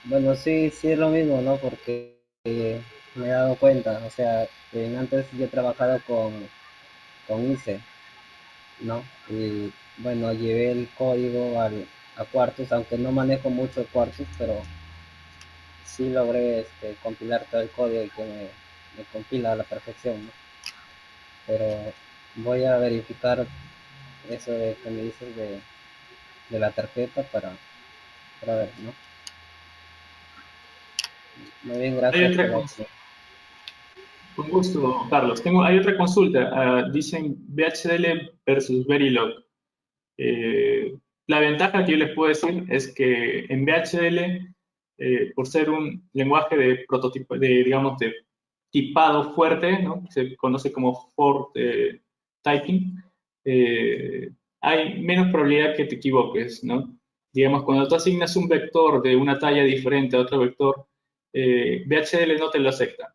bueno, sí, sí es lo mismo, ¿no? Porque me he dado cuenta, o sea, antes yo he trabajado con ICE, ¿no? Y bueno, llevé el código a Quartus, aunque no manejo mucho Quartus, pero sí logré compilar todo el código y que me compila a la perfección, ¿no? Pero voy a verificar eso de que me dices de la tarjeta para ver, ¿no? Muy bien, Hay gracias otra por la consulta. Con gusto, Carlos. Hay otra consulta. Dicen VHDL versus Verilog. La ventaja que yo les puedo decir es que en VHDL, por ser un lenguaje de prototipo, digamos, de tipado fuerte, ¿no? Se conoce como for typing, eh, hay menos probabilidad que te equivoques, ¿no? Digamos, cuando tú asignas un vector de una talla diferente a otro vector, VHDL no te lo acepta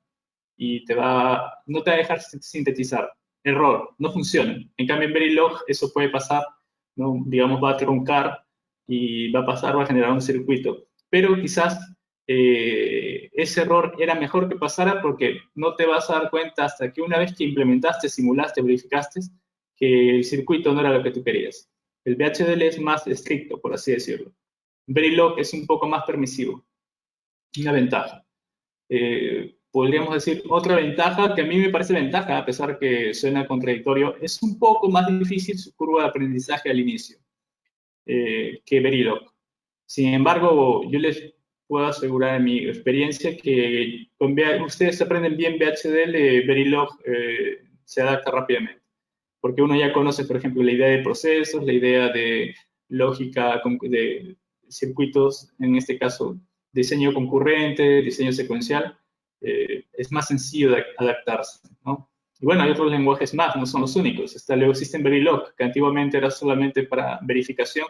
y no te va a dejar sintetizar. Error, no funciona. En cambio, en Verilog eso puede pasar, ¿no? Digamos, va a truncar y va a generar un circuito. Pero quizás ese error era mejor que pasara porque no te vas a dar cuenta hasta que una vez que implementaste, simulaste, verificaste, que el circuito no era lo que tú querías. El VHDL es más estricto, por así decirlo. Verilog es un poco más permisivo. Una ventaja. Podríamos decir otra ventaja, que a mí me parece ventaja, a pesar que suena contradictorio, es un poco más difícil su curva de aprendizaje al inicio que Verilog. Sin embargo, yo les puedo asegurar en mi experiencia que ustedes aprenden bien VHDL, Verilog se adapta rápidamente, porque uno ya conoce, por ejemplo, la idea de procesos, la idea de lógica de circuitos, en este caso, diseño concurrente, diseño secuencial, es más sencillo de adaptarse, ¿no? Y bueno, hay otros lenguajes más, no son los únicos. Luego existe Verilog, que antiguamente era solamente para verificación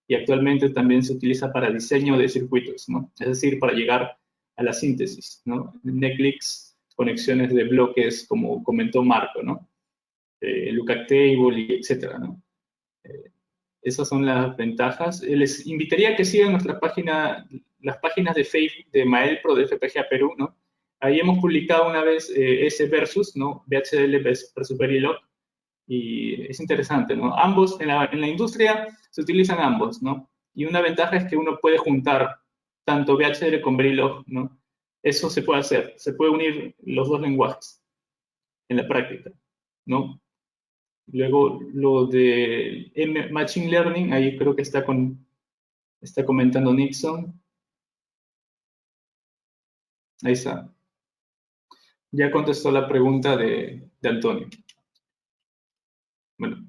y actualmente también se utiliza para diseño de circuitos, ¿no? Es decir, para llegar a la síntesis, ¿no? Netflix, conexiones de bloques, como comentó Marco, ¿no? Lookup Table, y etcétera, ¿no? Esas son las ventajas. Les invitaría a que sigan nuestra página, las páginas de Facebook de Maelpro de FPGA Perú, ¿no? Ahí hemos publicado una vez ese versus, ¿no? VHDL versus Verilog, y es interesante, ¿no? Ambos, en la industria se utilizan ambos, ¿no? Y una ventaja es que uno puede juntar tanto VHDL con Verilog, ¿no? Eso se puede hacer, se puede unir los dos lenguajes en la práctica, ¿no? Luego, lo de Machine Learning, ahí creo que está comentando Nixon. Ahí está. Ya contestó la pregunta de Antonio. Bueno,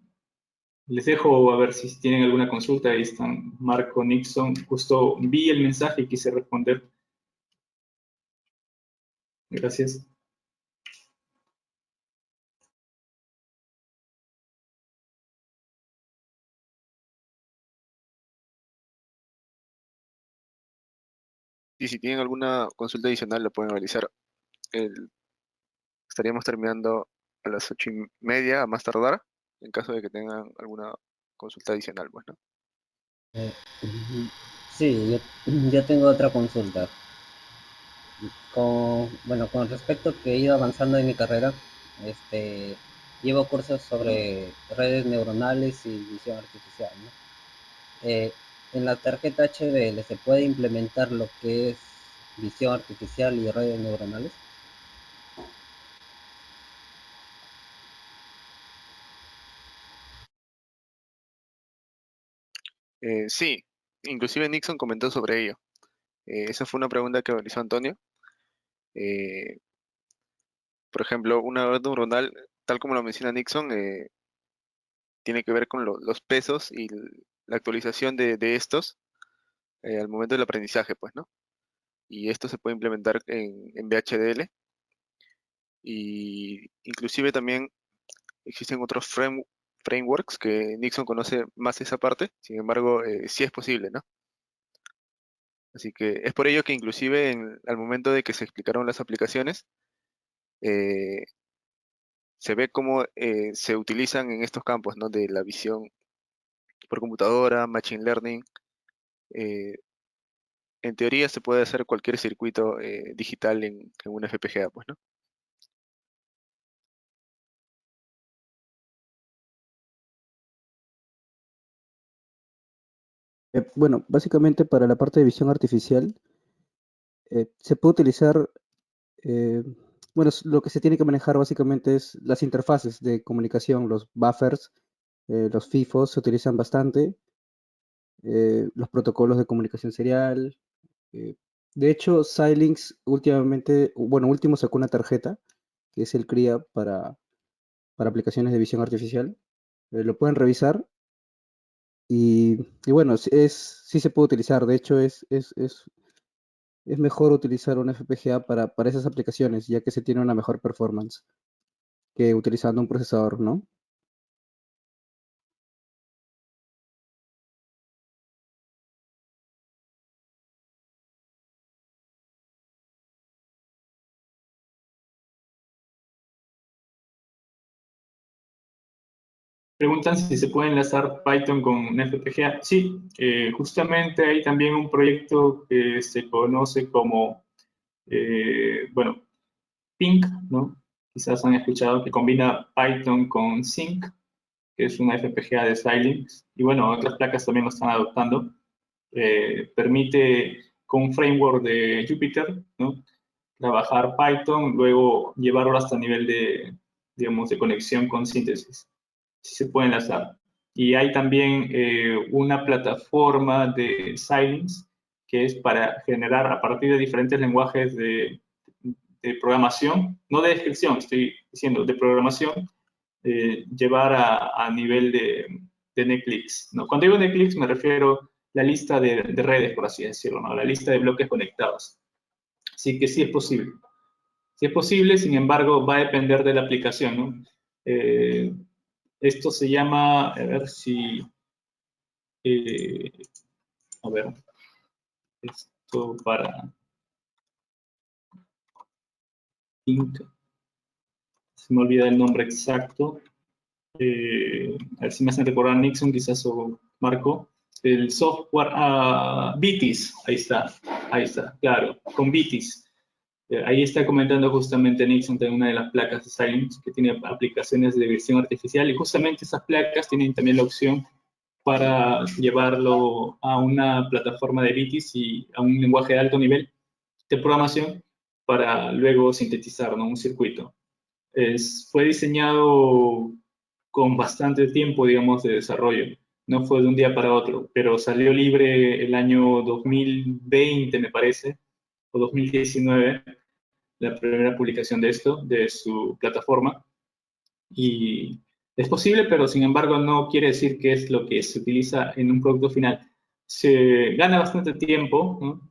les dejo a ver si tienen alguna consulta. Ahí están Marco, Nixon. Justo vi el mensaje y quise responder. Gracias. Y si tienen alguna consulta adicional, lo pueden realizar. Estaríamos terminando a las 8:30 a más tardar, en caso de que tengan alguna consulta adicional, pues, ¿no? Ujú. Sí, yo tengo otra consulta. Bueno, con respecto que he ido avanzando en mi carrera, llevo cursos sobre redes neuronales y visión artificial, ¿no? En la tarjeta HDL se puede implementar lo que es visión artificial y redes neuronales. Sí, inclusive Nixon comentó sobre ello. Esa fue una pregunta que realizó Antonio. Eh, por ejemplo, una red neuronal, tal como lo menciona Nixon, tiene que ver con los pesos y la actualización de estos al momento del aprendizaje, pues, ¿no? Y esto se puede implementar en VHDL. Y inclusive también existen otros frameworks que Nixon conoce más esa parte, sin embargo, sí es posible, ¿no? Así que es por ello que inclusive al momento de que se explicaron las aplicaciones, eh, se ve cómo se utilizan en estos campos, ¿no? De la visión por computadora, machine learning. eh, en teoría se puede hacer cualquier circuito digital en un FPGA, pues, ¿no? Bueno, básicamente para la parte de visión artificial se puede utilizar, eh, bueno, lo que se tiene que manejar básicamente es las interfaces de comunicación, los buffers, los FIFOs se utilizan bastante, los protocolos de comunicación serial. eh, de hecho, Xilinx últimamente, bueno, último sacó una tarjeta que es el CRIA para aplicaciones de visión artificial. Lo pueden revisar y bueno, sí se puede utilizar. De hecho, es mejor utilizar un FPGA para esas aplicaciones, ya que se tiene una mejor performance que utilizando un procesador, ¿no? Preguntan si se puede enlazar Python con FPGA. Sí, justamente hay también un proyecto que se conoce como, bueno, PINC, ¿no? Quizás han escuchado que combina Python con Zinc, que es una FPGA de Xilinx. Y bueno, otras placas también lo están adoptando. Permite con un framework de Jupyter, ¿no? Trabajar Python, luego llevarlo hasta nivel de, digamos, de conexión con síntesis. Sí se puede enlazar. Y hay también una plataforma de Xilinx que es para generar a partir de diferentes lenguajes de programación, no de descripción, estoy diciendo de programación, llevar a nivel de Netflix, ¿no? Cuando digo Netflix me refiero a la lista de redes, por así decirlo, ¿no? La lista de bloques conectados. Así que sí es posible. Sí es posible, sin embargo, va a depender de la aplicación, ¿no? Esto se llama, a ver si, eh, a ver, esto para Inc. Se me olvida el nombre exacto. A ver si me hacen recordar Nixon, quizás o Marco. El software, Vitis, ahí está, claro, con Vitis. Ahí está comentando justamente Nixon de una de las placas de Xilinx que tiene aplicaciones de visión artificial y justamente esas placas tienen también la opción para llevarlo a una plataforma de Vitis y a un lenguaje de alto nivel de programación para luego sintetizar, ¿no? Un circuito. Fue diseñado con bastante tiempo, digamos, de desarrollo. No fue de un día para otro, pero salió libre el año 2020, me parece, o 2019, la primera publicación de esto, de su plataforma. Y es posible, pero sin embargo no quiere decir que es lo que se utiliza en un producto final. Se gana bastante tiempo, ¿no?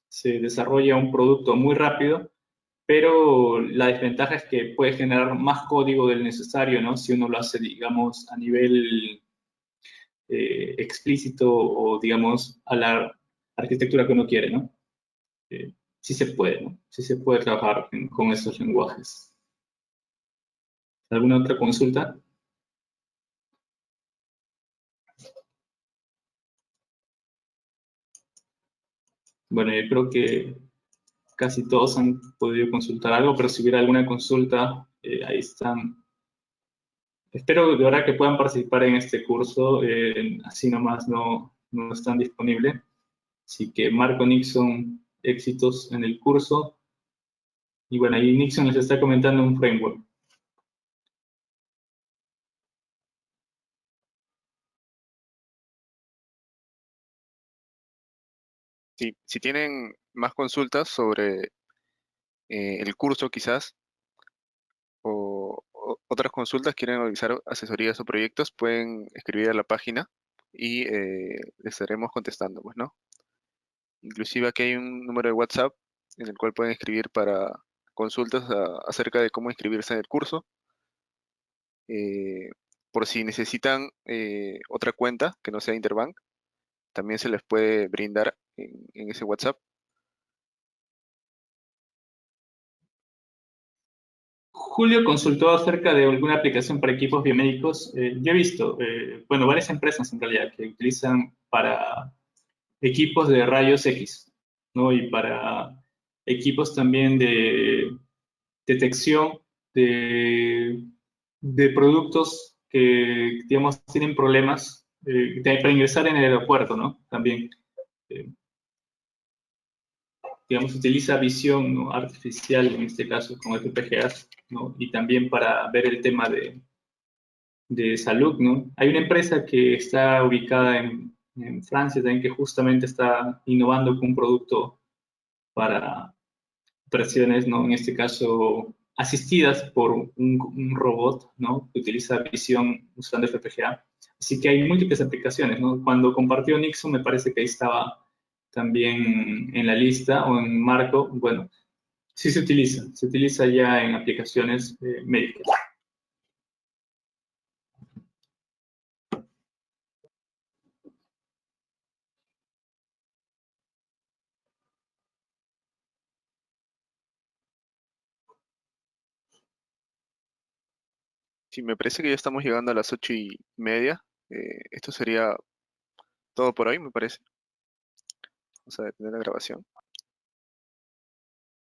Se desarrolla un producto muy rápido, pero la desventaja es que puede generar más código del necesario, ¿no? Si uno lo hace, digamos, a nivel explícito o, digamos, a la arquitectura que uno quiere, ¿no? sí se puede, ¿no? Sí se puede trabajar con estos lenguajes. ¿Alguna otra consulta? Bueno, yo creo que casi todos han podido consultar algo, pero si hubiera alguna consulta, ahí están. Espero de verdad que puedan participar en este curso, así nomás no están disponibles. Así que Marco, Nixon, éxitos en el curso. Y bueno, ahí Nixon les está comentando un framework. Si tienen más consultas sobre el curso quizás, o otras consultas, quieren realizar asesorías o proyectos, pueden escribir a la página y les estaremos contestando, pues, ¿no? Inclusive aquí hay un número de WhatsApp en el cual pueden escribir para consultas acerca de cómo inscribirse en el curso. Eh, por si necesitan otra cuenta que no sea Interbank, también se les puede brindar en ese WhatsApp. Julio consultó acerca de alguna aplicación para equipos biomédicos. Yo he visto, bueno, varias empresas en realidad que utilizan para equipos de rayos X, ¿no? Y para equipos también de detección de productos que, digamos, tienen problemas para ingresar en el aeropuerto, ¿no? También, eh, digamos, utiliza visión, ¿no?, artificial, en este caso con FPGAs, ¿no? Y también para ver el tema de salud, ¿no? Hay una empresa que está ubicada en Francia también que justamente está innovando con un producto para operaciones, ¿no? En este caso, asistidas por un robot, ¿no? Que utiliza visión usando FPGA. Así que hay múltiples aplicaciones, ¿no? Cuando compartió Nixon, me parece que ahí estaba también en la lista o en Marco. Bueno, sí se utiliza ya en aplicaciones médicas. Sí, me parece que ya estamos llegando a las 8:30. Esto sería todo por hoy, me parece. Vamos a detener la grabación.